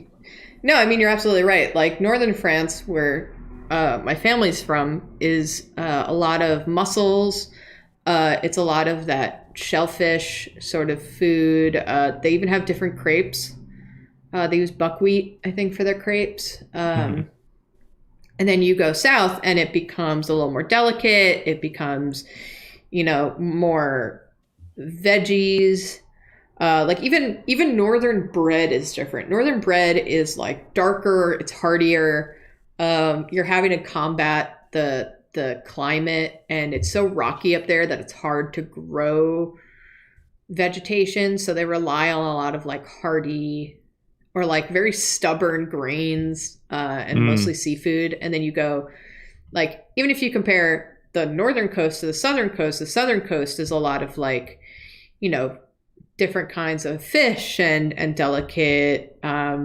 No, I mean, you're absolutely right. Like Northern France, where my family's from, is a lot of mussels. It's a lot of that shellfish sort of food. They even have different crepes. They use buckwheat, I think, for their crepes. And then you go south and it becomes a little more delicate. It becomes, more veggies. Like even northern bread is different. Northern bread is like darker, it's heartier. You're having to combat the climate, and it's so rocky up there that it's hard to grow vegetation. So they rely on a lot of like hardy or like very stubborn grains, and mostly seafood. And then you go, like, even if you compare the northern coast to the southern coast is a lot of like, different kinds of fish and delicate. I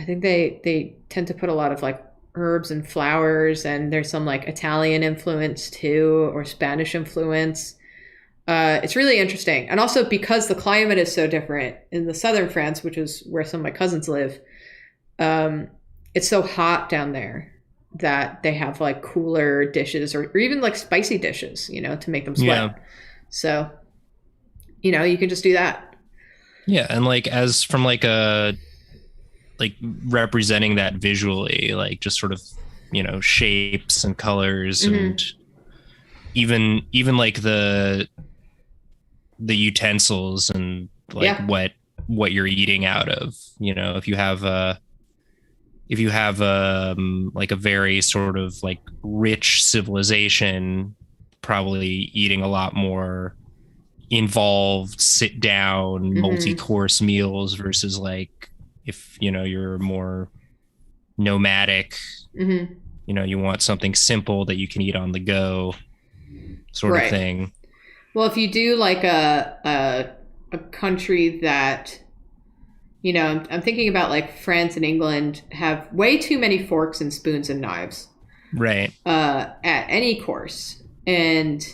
think they tend to put a lot of like herbs and flowers, and there's some like Italian influence too, or Spanish influence. It's really interesting. And also because the climate is so different in the southern France, which is where some of my cousins live, it's so hot down there that they have like cooler dishes or even like spicy dishes, to make them sweat. So, you can just do that. Yeah. And like, as from like like representing that visually, like just sort of, shapes and colors, and even like the utensils and like what you're eating out of, if you have like a very sort of like rich civilization, probably eating a lot more involved sit down multi-course meals, versus like if you're more nomadic, you want something simple that you can eat on the go sort of thing. Well, if you do like a country that, I'm thinking about like France and England have way too many forks and spoons and knives, right? At any course, and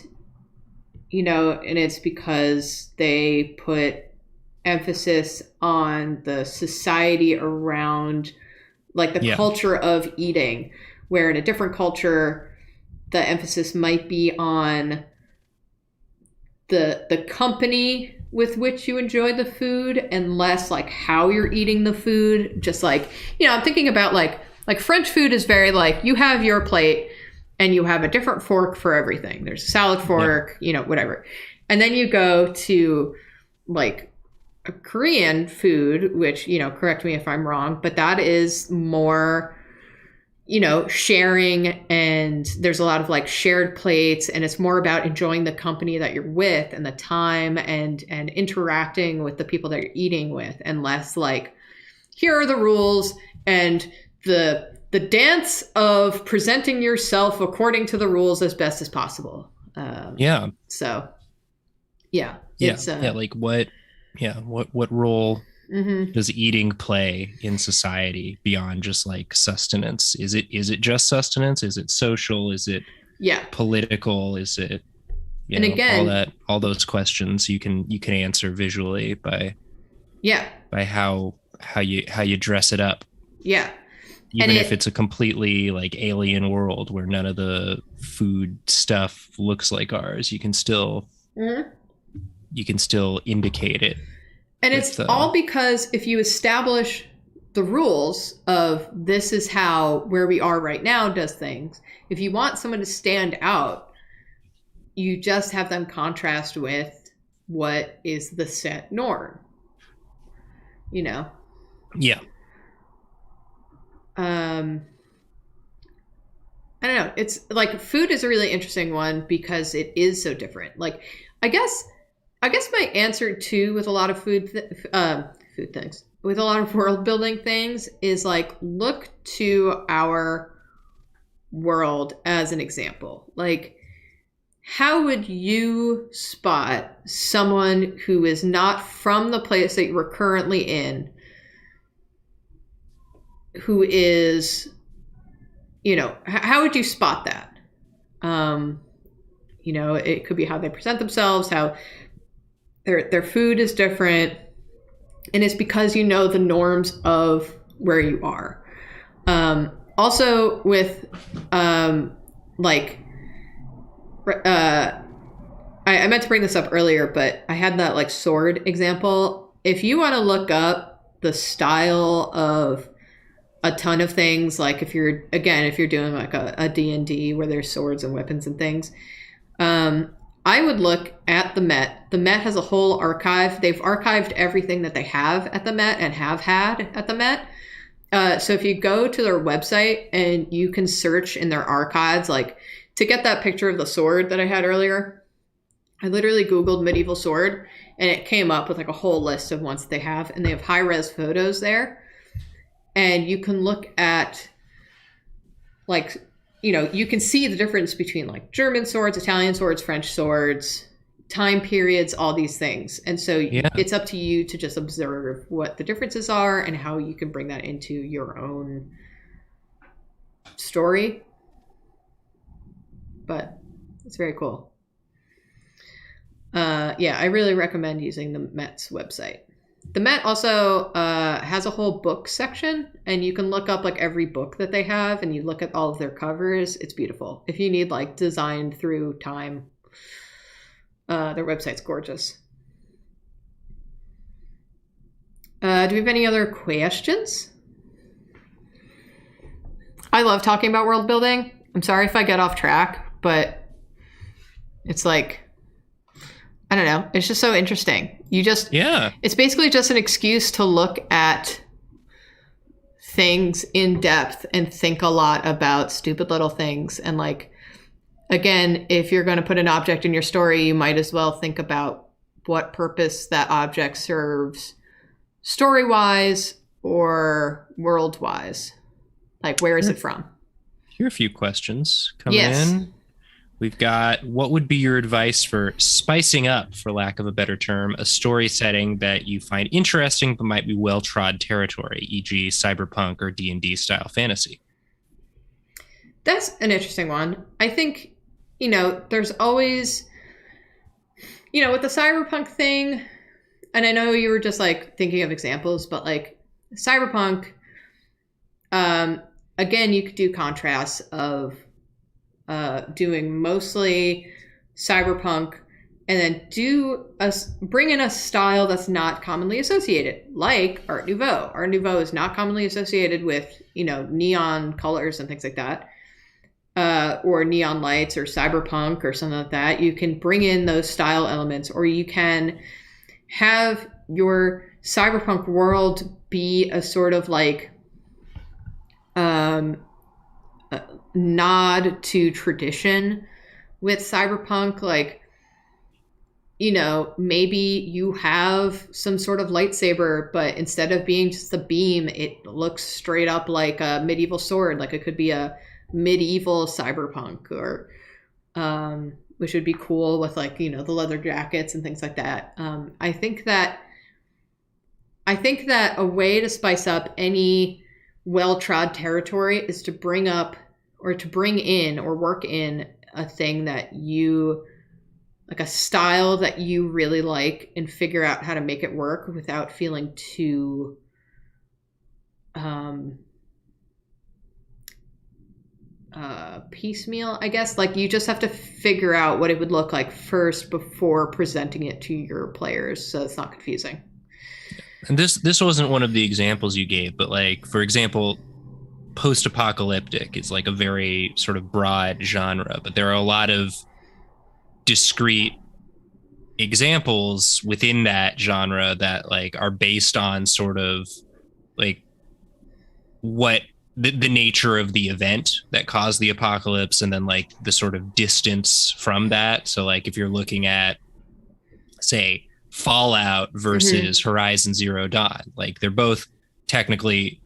and it's because they put emphasis on the society around like the culture of eating, where in a different culture, the emphasis might be on the company with which you enjoy the food, and less like how you're eating the food. Just like, I'm thinking about like French food is very like, you have your plate and you have a different fork for everything. There's a salad fork, whatever. And then you go to like a Korean food, which, correct me if I'm wrong, but that is more, sharing, and there's a lot of like shared plates, and it's more about enjoying the company that you're with and the time and interacting with the people that you're eating with, and less like, here are the rules and the the dance of presenting yourself according to the rules as best as possible. So, yeah. It's, like what role does eating play in society beyond just like sustenance? Is it just sustenance? Is it social? Is it political? Is it, and again, all those questions you can answer visually by how you dress it up. Yeah. Even if it's a completely like alien world where none of the food stuff looks like ours, you can still indicate it. And it's all because if you establish the rules of this is how where we are right now does things, if you want someone to stand out, you just have them contrast with what is the set norm. Yeah. I don't know. It's like food is a really interesting one because it is so different. Like, I guess my answer too with a lot of food things, with a lot of world building things, is like look to our world as an example. Like, how would you spot someone who is not from the place that you are currently in, who is, how would you spot that? It could be how they present themselves, how their food is different. And it's because you know the norms of where you are. Also with, I meant to bring this up earlier, but I had that like sword example. If you want to look up the style of a ton of things, like if you're doing like a D&D where there's swords and weapons and things, I would look at the Met. The Met has a whole archive. They've archived everything that they have at the Met and have had at the Met. So if you go to their website and you can search in their archives, like to get that picture of the sword that I had earlier, I literally Googled medieval sword and it came up with like a whole list of ones that they have, and they have high-res photos there. And you can look at, like, you can see the difference between like German swords, Italian swords, French swords, time periods, all these things. And so it's up to you to just observe what the differences are and how you can bring that into your own story. But it's very cool. I really recommend using the Met's website. The Met also has a whole book section, and you can look up like every book that they have, and you look at all of their covers. It's beautiful. If you need like designed through time, their website's gorgeous. Do we have any other questions? I love talking about world building. I'm sorry if I get off track, but it's like, I don't know. It's just so interesting. It's basically just an excuse to look at things in depth and think a lot about stupid little things. And like, again, if you're going to put an object in your story, you might as well think about what purpose that object serves story-wise or world-wise. Like, where is it from? Here are a few questions coming in. We've got, what would be your advice for spicing up, for lack of a better term, a story setting that you find interesting but might be well-trod territory, e.g. cyberpunk or D&D style fantasy? That's an interesting one. I think, there's always, with the cyberpunk thing, and I know you were just like thinking of examples, but like cyberpunk, again, you could do contrasts of doing mostly cyberpunk and then bring in a style that's not commonly associated, like Art Nouveau. Art Nouveau is not commonly associated with, neon colors and things like that, or neon lights or cyberpunk or something like that. You can bring in those style elements, or you can have your cyberpunk world be a sort of like nod to tradition with cyberpunk. Like, maybe you have some sort of lightsaber, but instead of being just a beam, it looks straight up like a medieval sword. Like it could be a medieval cyberpunk, or which would be cool with like, the leather jackets and things like that. I think that a way to spice up any well-trod territory is to bring up or to bring in or work in a thing that you like, a style that you really like, and figure out how to make it work without feeling too piecemeal, I guess. Like you just have to figure out what it would look like first before presenting it to your players, so it's not confusing. And this wasn't one of the examples you gave, but like, for example, post-apocalyptic is like a very sort of broad genre, but there are a lot of discrete examples within that genre that like are based on sort of like what the nature of the event that caused the apocalypse, and then like the sort of distance from that. So like if you're looking at, say, Fallout versus Horizon Zero Dawn, like they're both technically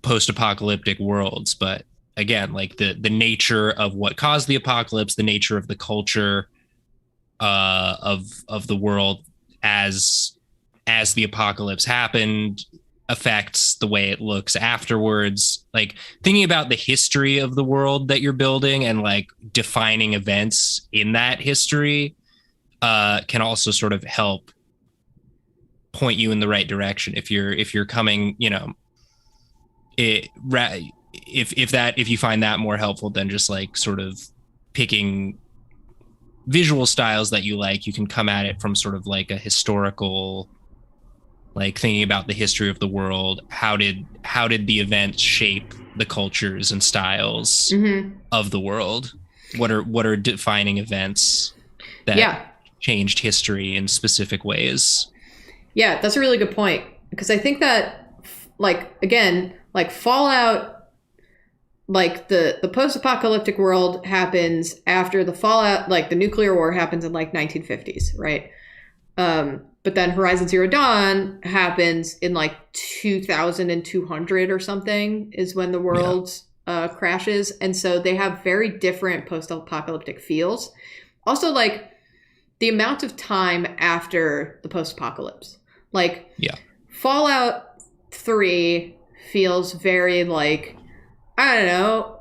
post-apocalyptic worlds, but again, like the nature of what caused the apocalypse, the nature of the culture of the world as the apocalypse happened affects the way it looks afterwards. Like thinking about the history of the world that you're building and like defining events in that history can also sort of help point you in the right direction if you're coming, if you find that more helpful than just like sort of picking visual styles that you like. You can come at it from sort of like a historical, like thinking about the history of the world. How did the events shape the cultures and styles of the world? What are defining events that changed history in specific ways? Yeah, that's a really good point, because I think that, like, again, like Fallout, like the post-apocalyptic world happens after the Fallout, like the nuclear war happens in like 1950s, right? But then Horizon Zero Dawn happens in like 2200 or something is when the world crashes. And so they have very different post-apocalyptic feels. Also, like the amount of time after the post-apocalypse. Like Fallout 3 feels very like, I don't know,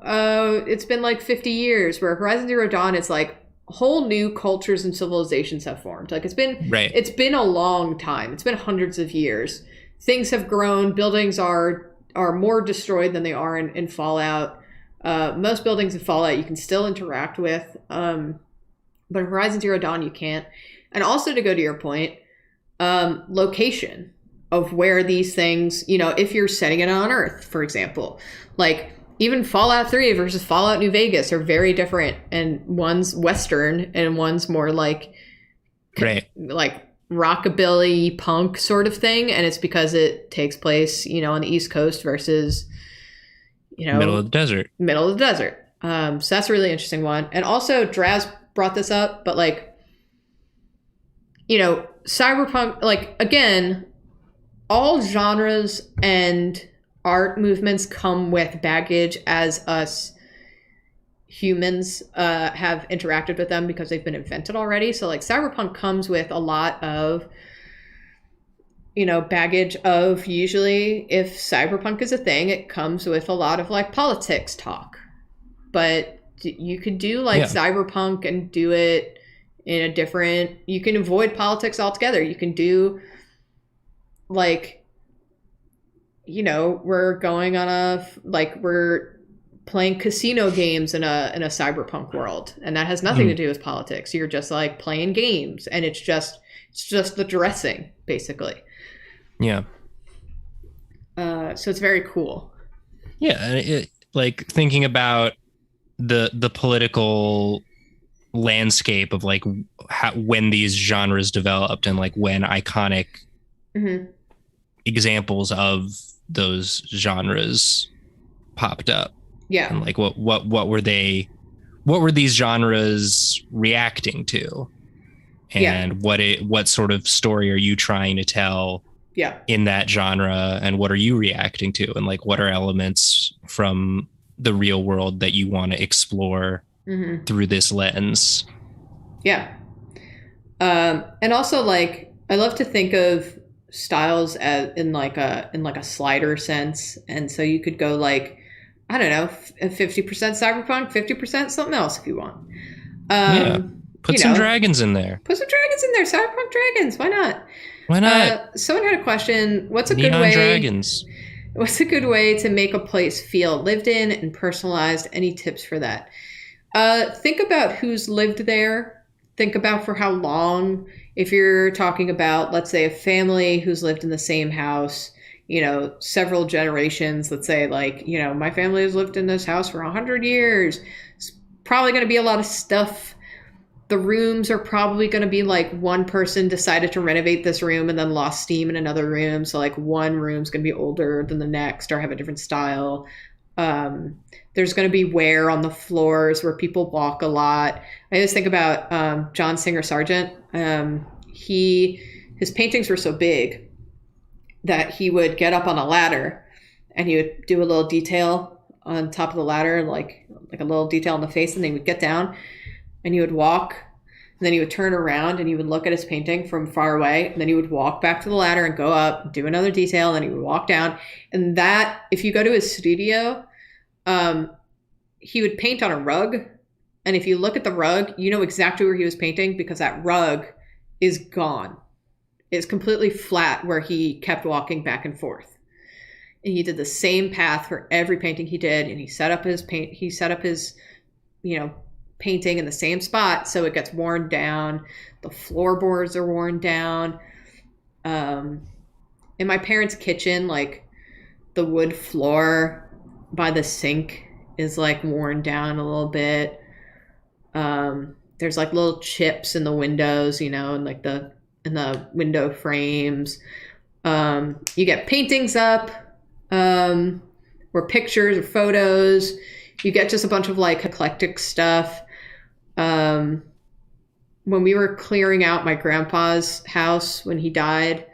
it's been like 50 years, where Horizon Zero Dawn, it's like whole new cultures and civilizations have formed. Like it's been a long time. It's been hundreds of years. Things have grown. Buildings are more destroyed than they are in Fallout. Most buildings in Fallout you can still interact with, but Horizon Zero Dawn you can't. And also, to go to your point, location of where these things, if you're setting it on Earth, for example, like even Fallout 3 versus Fallout New Vegas are very different, and one's Western and one's more like like rockabilly punk sort of thing, and it's because it takes place, on the East Coast versus, middle of the desert. So that's a really interesting one. And also, Draz brought this up, but like, cyberpunk, like, again, all genres and art movements come with baggage as us humans have interacted with them because they've been invented already. So like cyberpunk comes with a lot of, baggage of, usually if cyberpunk is a thing, it comes with a lot of like politics talk. But you could do like cyberpunk and do it in a different, you can avoid politics altogether. You can do like, we're going on we're playing casino games in a cyberpunk world, and that has nothing to do with politics. You're just like playing games, and it's just the dressing, basically. Yeah. So it's very cool. Yeah, like thinking about the political landscape of like when these genres developed, and like when iconic examples of those genres popped up. Yeah. And like what were these genres reacting to? Yeah. and what sort of story are you trying to tell Yeah. in that genre, and what are you reacting to, and like what are elements from the real world that you want to explore through this lens. Yeah. And also, like, I love to think of styles as in like a slider sense, and so you could go like, I don't know, 50% cyberpunk, 50% something else if you want. Yeah, put You some know, dragons in there. put some dragons in there, cyberpunk dragons. Why not? Why not? Someone had a question. Neon dragons. What's a good way to make a place feel lived in and personalized? Any tips for that? Think about who's lived there. Think about for how long. If you're talking about, let's say, a family who's lived in the same house, several generations, let's say, like, my family has lived in this house for 100 years. It's probably going to be a lot of stuff. The rooms are probably going to be like one person decided to renovate this room and then lost steam in another room. So like one room's going to be older than the next or have a different style. There's going to be wear on the floors where people walk a lot. I always think about John Singer Sargent. His paintings were so big that he would get up on a ladder and he would do a little detail on top of the ladder, like a little detail on the face, and then he would get down and he would walk, and then he would turn around and he would look at his painting from far away, and then he would walk back to the ladder and go up, do another detail, and then he would walk down. And that, if you go to his studio, he would paint on a rug, and if you look at the rug, you know exactly where he was painting because that rug is gone. It's completely flat where he kept walking back and forth. And he did the same path for every painting he did, and he set up his painting in the same spot so it gets worn down. The floorboards are worn down. In my parents' kitchen, like the wood floor by the sink is like worn down a little bit. There's like little chips in the windows, and like in the window frames. You get paintings up, or pictures or photos. You get just a bunch of like eclectic stuff. When we were clearing out my grandpa's house when he died,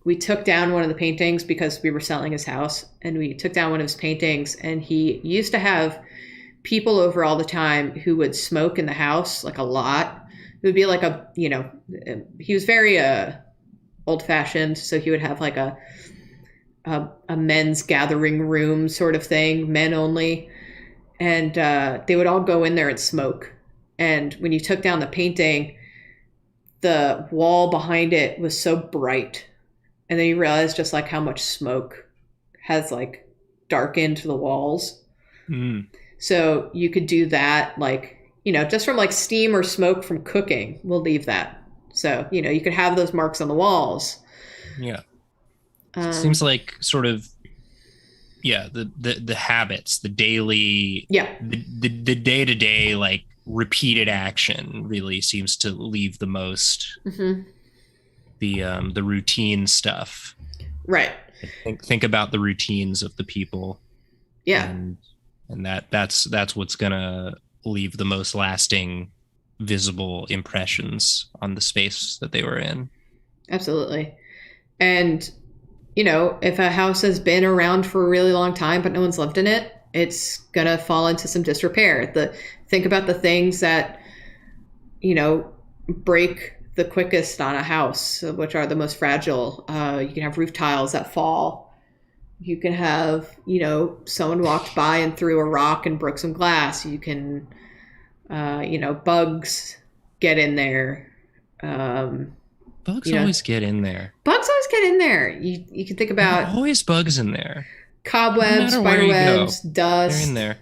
we took down one of the paintings because we were selling his house, and we took down one of his paintings, and he used to have people over all the time who would smoke in the house, like a lot. It would be like he was very old fashioned. So he would have like a men's gathering room sort of thing, men only. And they would all go in there and smoke. And when you took down the painting, the wall behind it was so bright. And then you realize just like how much smoke has like darkened the walls. Mm. So you could do that, like, just from like steam or smoke from cooking, we'll leave that. So, you could have those marks on the walls. Yeah. Seems like sort of, the habits, the daily, the day-to-day, like repeated action really seems to leave the most, the routine stuff. Right. Think about the routines of the people. Yeah. And that's what's gonna leave the most lasting visible impressions on the space that they were in. Absolutely. And if a house has been around for a really long time but no one's lived in it, it's gonna fall into some disrepair. Think about the things that break the quickest on a house, which are the most fragile. You can have roof tiles that fall. You can have, someone walked by and threw a rock and broke some glass. You can, bugs get in there. Bugs always get in there. Bugs always get in there. You can think about... There are always bugs in there. Cobwebs, spiderwebs, dust. They're in there.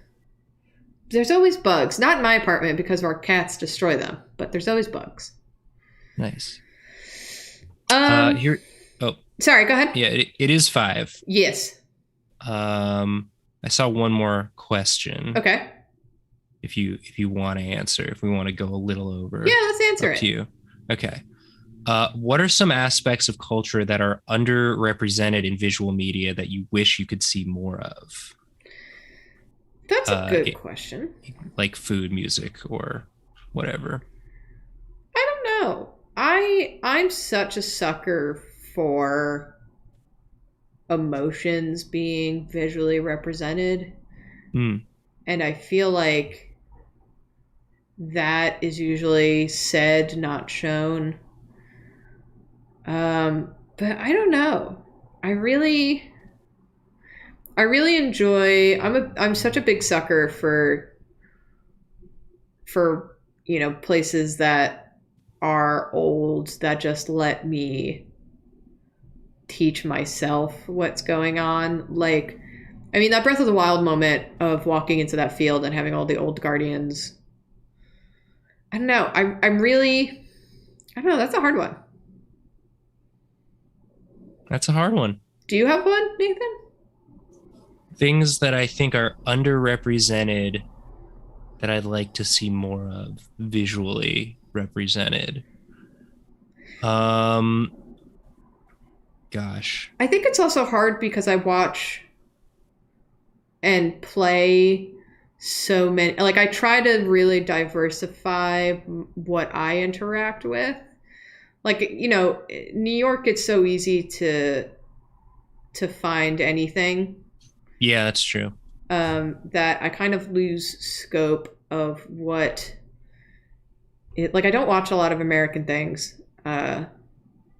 There's always bugs. Not in my apartment because our cats destroy them, but there's always bugs. Nice. Here... Sorry, go ahead. Yeah, it is 5. Yes. I saw one more question. Okay. If you want to answer, if we want to go a little over. Yeah, let's answer it. To you. Okay. What are some aspects of culture that are underrepresented in visual media that you wish you could see more of? That's a good question. Like food, music, or whatever. I'm such a sucker for emotions being visually represented. And I feel like that is usually said, not shown. But I don't know. I really enjoy. I'm such a big sucker for places that are old that just let me teach myself what's going on. Like, I mean, that Breath of the Wild moment of walking into that field and having all the old guardians. I don't know. I don't know. That's a hard one. That's a hard one. Do you have one, Nathan? Things that I think are underrepresented that I'd like to see more of visually represented. Gosh. I think it's also hard because I watch and play so many. Like, I try to really diversify what I interact with. Like, New York, it's so easy to find anything. Yeah, that's true. That I kind of lose scope of what it, like, I don't watch a lot of American things. And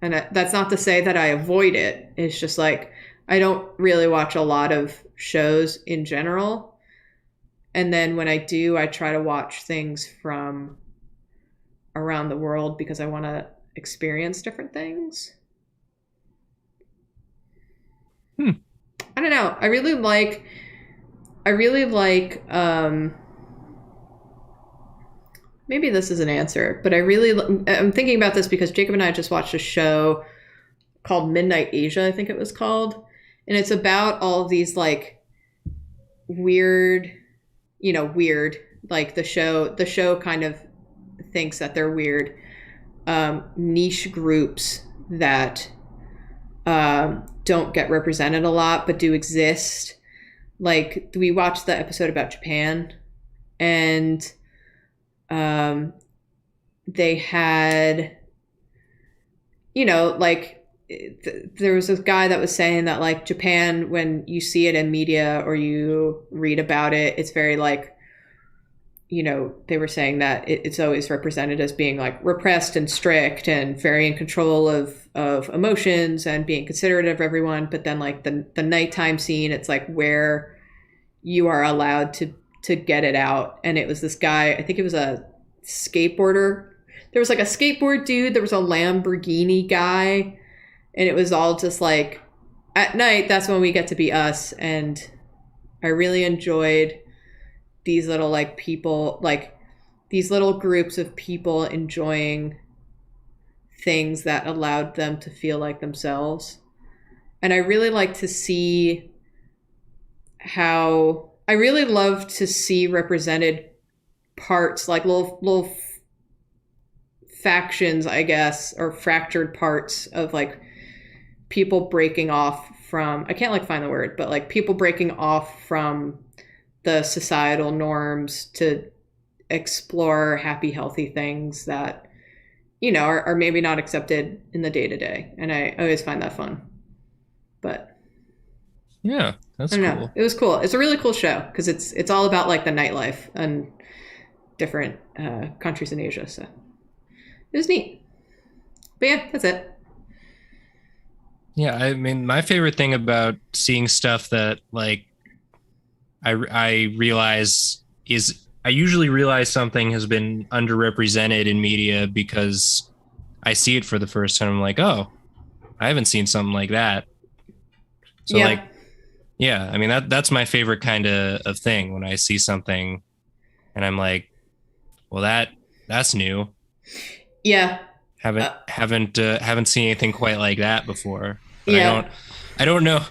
that's not to say that I avoid it. It's just like, I don't really watch a lot of shows in general. And then when I do, I try to watch things from around the world because I want to experience different things. I don't know. I really like maybe this is an answer, but I'm thinking about this because Jacob and I just watched a show called Midnight Asia, I think it was called. And it's about all of these like weird, like the show kind of thinks that they're weird, niche groups that don't get represented a lot, but do exist. Like, we watched the episode about Japan, and they had, there was this guy that was saying that, like, Japan, when you see it in media or you read about it, it's very like, they were saying that it's always represented as being like repressed and strict and very in control of emotions and being considerate of everyone. But then like the nighttime scene, it's like where you are allowed to get it out. And it was this guy, I think it was a skateboarder. There was like a skateboard dude. There was a Lamborghini guy. And it was all just like, at night, that's when we get to be us. And I really enjoyed these little like people, like these little groups of people enjoying things that allowed them to feel like themselves. And I really like to see how, I really love to see represented parts, like little factions, I guess, or fractured parts of like people breaking off from, I can't like find the word, but like people breaking off from the societal norms to explore happy, healthy things that, are maybe not accepted in the day-to-day. And I always find that fun. But yeah, that's cool. Know. It was cool. It's a really cool show because it's all about like the nightlife and different countries in Asia. So it was neat. But yeah, that's it. Yeah, I mean, my favorite thing about seeing stuff that like I realize is I usually realize something has been underrepresented in media because I see it for the first time. I'm like, oh, I haven't seen something like that. So yeah. Like, yeah, I mean, that's my favorite kind of thing when I see something and I'm like, well, that's new. Yeah. Haven't seen anything quite like that before. But yeah. I don't know.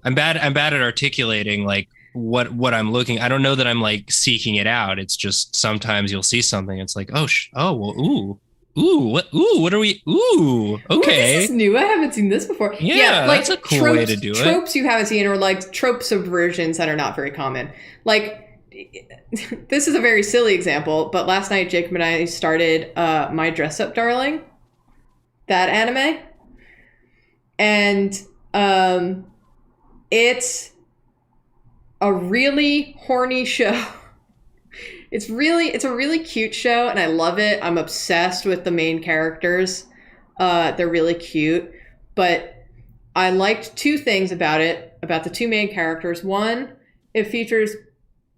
I'm bad at articulating like what I'm looking. I don't know that I'm like seeking it out. It's just sometimes you'll see something. It's like, what are we? Ooh, okay. This is new. I haven't seen this before. Yeah, like, that's a cool way to do it. Tropes you haven't seen, or like trope subversions that are not very common. Like, this is a very silly example, but last night Jacob and I started My Dress Up Darling. that anime. And it's a really horny show. It's a really cute show, and I love it. I'm obsessed with the main characters. They're really cute. But I liked two things about it, about the two main characters. One, it features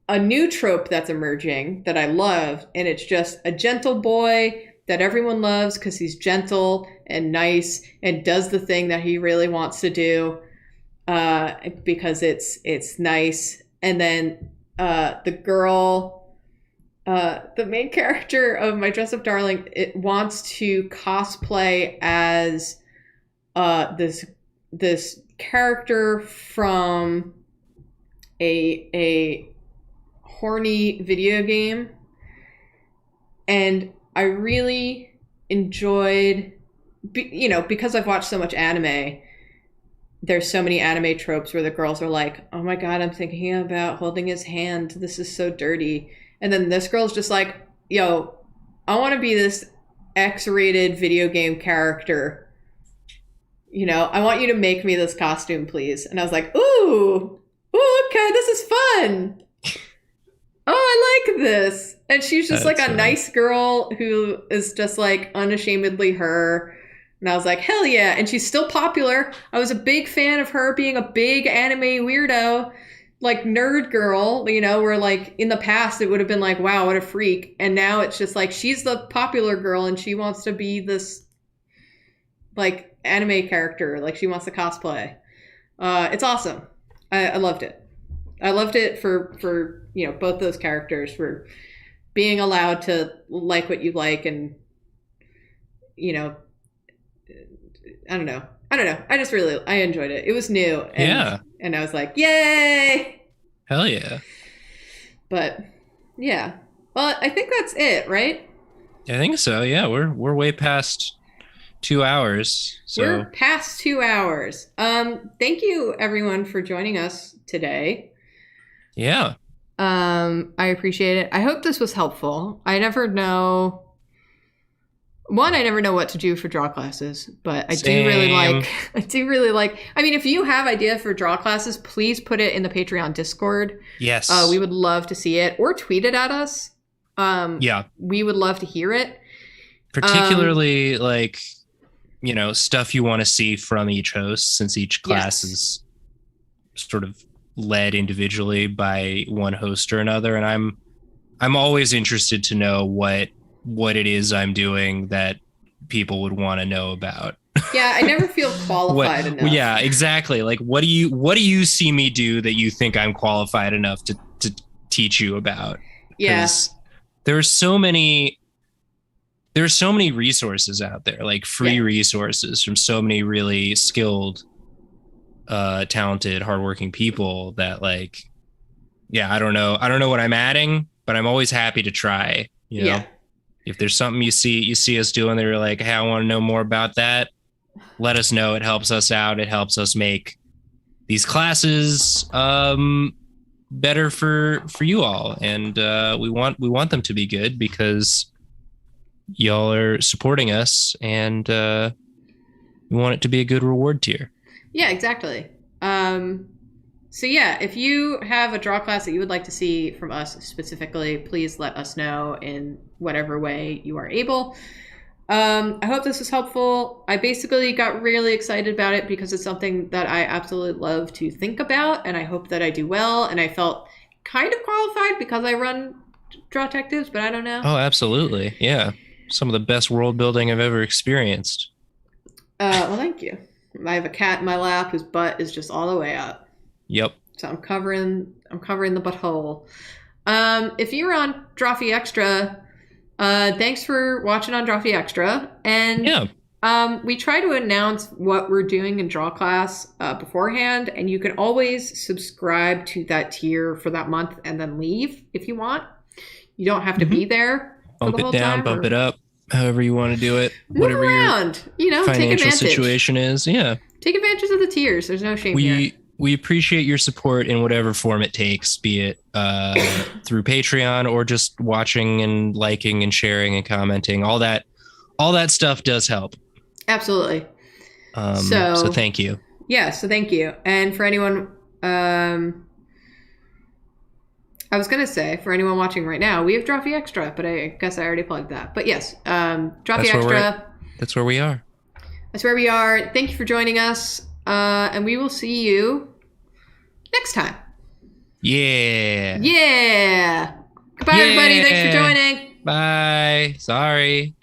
a new trope that's emerging that I love, and it's just a gentle boy that everyone loves because he's gentle and nice and does the thing that he really wants to do because it's nice. And then the girl, the main character of My Dress Up Darling, it wants to cosplay as this character from a horny video game. And I really enjoyed, because I've watched so much anime, there's so many anime tropes where the girls are like, oh my God, I'm thinking about holding his hand. This is so dirty. And then this girl's just like, yo, I want to be this X-rated video game character. I want you to make me this costume, please. And I was like, ooh, okay, this is fun. Oh, I like this. And she's just like a nice girl who is just like unashamedly her. And I was like, hell yeah. And she's still popular. I was a big fan of her being a big anime weirdo, like nerd girl, where like in the past it would have been like, wow, what a freak. And now it's just like, she's the popular girl and she wants to be this like anime character. Like she wants to cosplay. It's awesome. I loved it. I loved it for both those characters, for being allowed to like what you like, and I don't know. I enjoyed it. It was new. And I was like, yay! Hell yeah. But yeah. Well, I think that's it, right? I think so. Yeah, we're way past 2 hours. So we're past 2 hours. Thank you everyone for joining us today. Yeah. I appreciate it. I hope this was helpful. I never know what to do for draw classes, but I do really like, I mean, if you have idea for draw classes, please put it in the Patreon Discord. Yes. We would love to see it, or tweet it at us. Yeah. We would love to hear it. Particularly stuff you want to see from each host, since each class is sort of led individually by one host or another. And I'm always interested to know what it is I'm doing that people would want to know about. Yeah, I never feel qualified enough. Yeah, exactly. Like, what do you see me do that you think I'm qualified enough to teach you about? Yeah. There's so many resources out there, like free resources from so many really skilled, talented, hardworking people that I don't know what I'm adding, but I'm always happy to try, Yeah. If there's something you see us doing that you're like, hey, I want to know more about that, let us know. It helps us out. It helps us make these classes better for you all. And we want them to be good because y'all are supporting us, and we want it to be a good reward tier. Yeah, exactly. So yeah, if you have a draw class that you would like to see from us specifically, please let us know in whatever way you are able. I hope this was helpful. I basically got really excited about it because it's something that I absolutely love to think about, and I hope that I do well. And I felt kind of qualified because I run Draw Detectives, but I don't know. Oh, absolutely. Yeah. Some of the best world building I've ever experienced. Well, thank you. I have a cat in my lap whose butt is just all the way up. Yep. So I'm covering the butthole. If you're on Drawfee Extra, thanks for watching on Drawfee Extra. And we try to announce what we're doing in Draw Class beforehand, and you can always subscribe to that tier for that month and then leave if you want. You don't have to be there. Bump it down, bump it up, however you want to do it. Whatever around, your financial situation is. Yeah. Take advantage of the tiers. There's no shame here. We appreciate your support in whatever form it takes, be it through Patreon or just watching and liking and sharing and commenting. All that stuff does help. Absolutely. So thank you. Yeah, so thank you. And for anyone, I was going to say, for anyone watching right now, we have Drawfee Extra, but I guess I already plugged that. But yes, Drawfee Extra. That's where we are. That's where we are. Thank you for joining us. And we will see you next time. Yeah. Yeah. Goodbye, everybody. Thanks for joining. Bye. Sorry.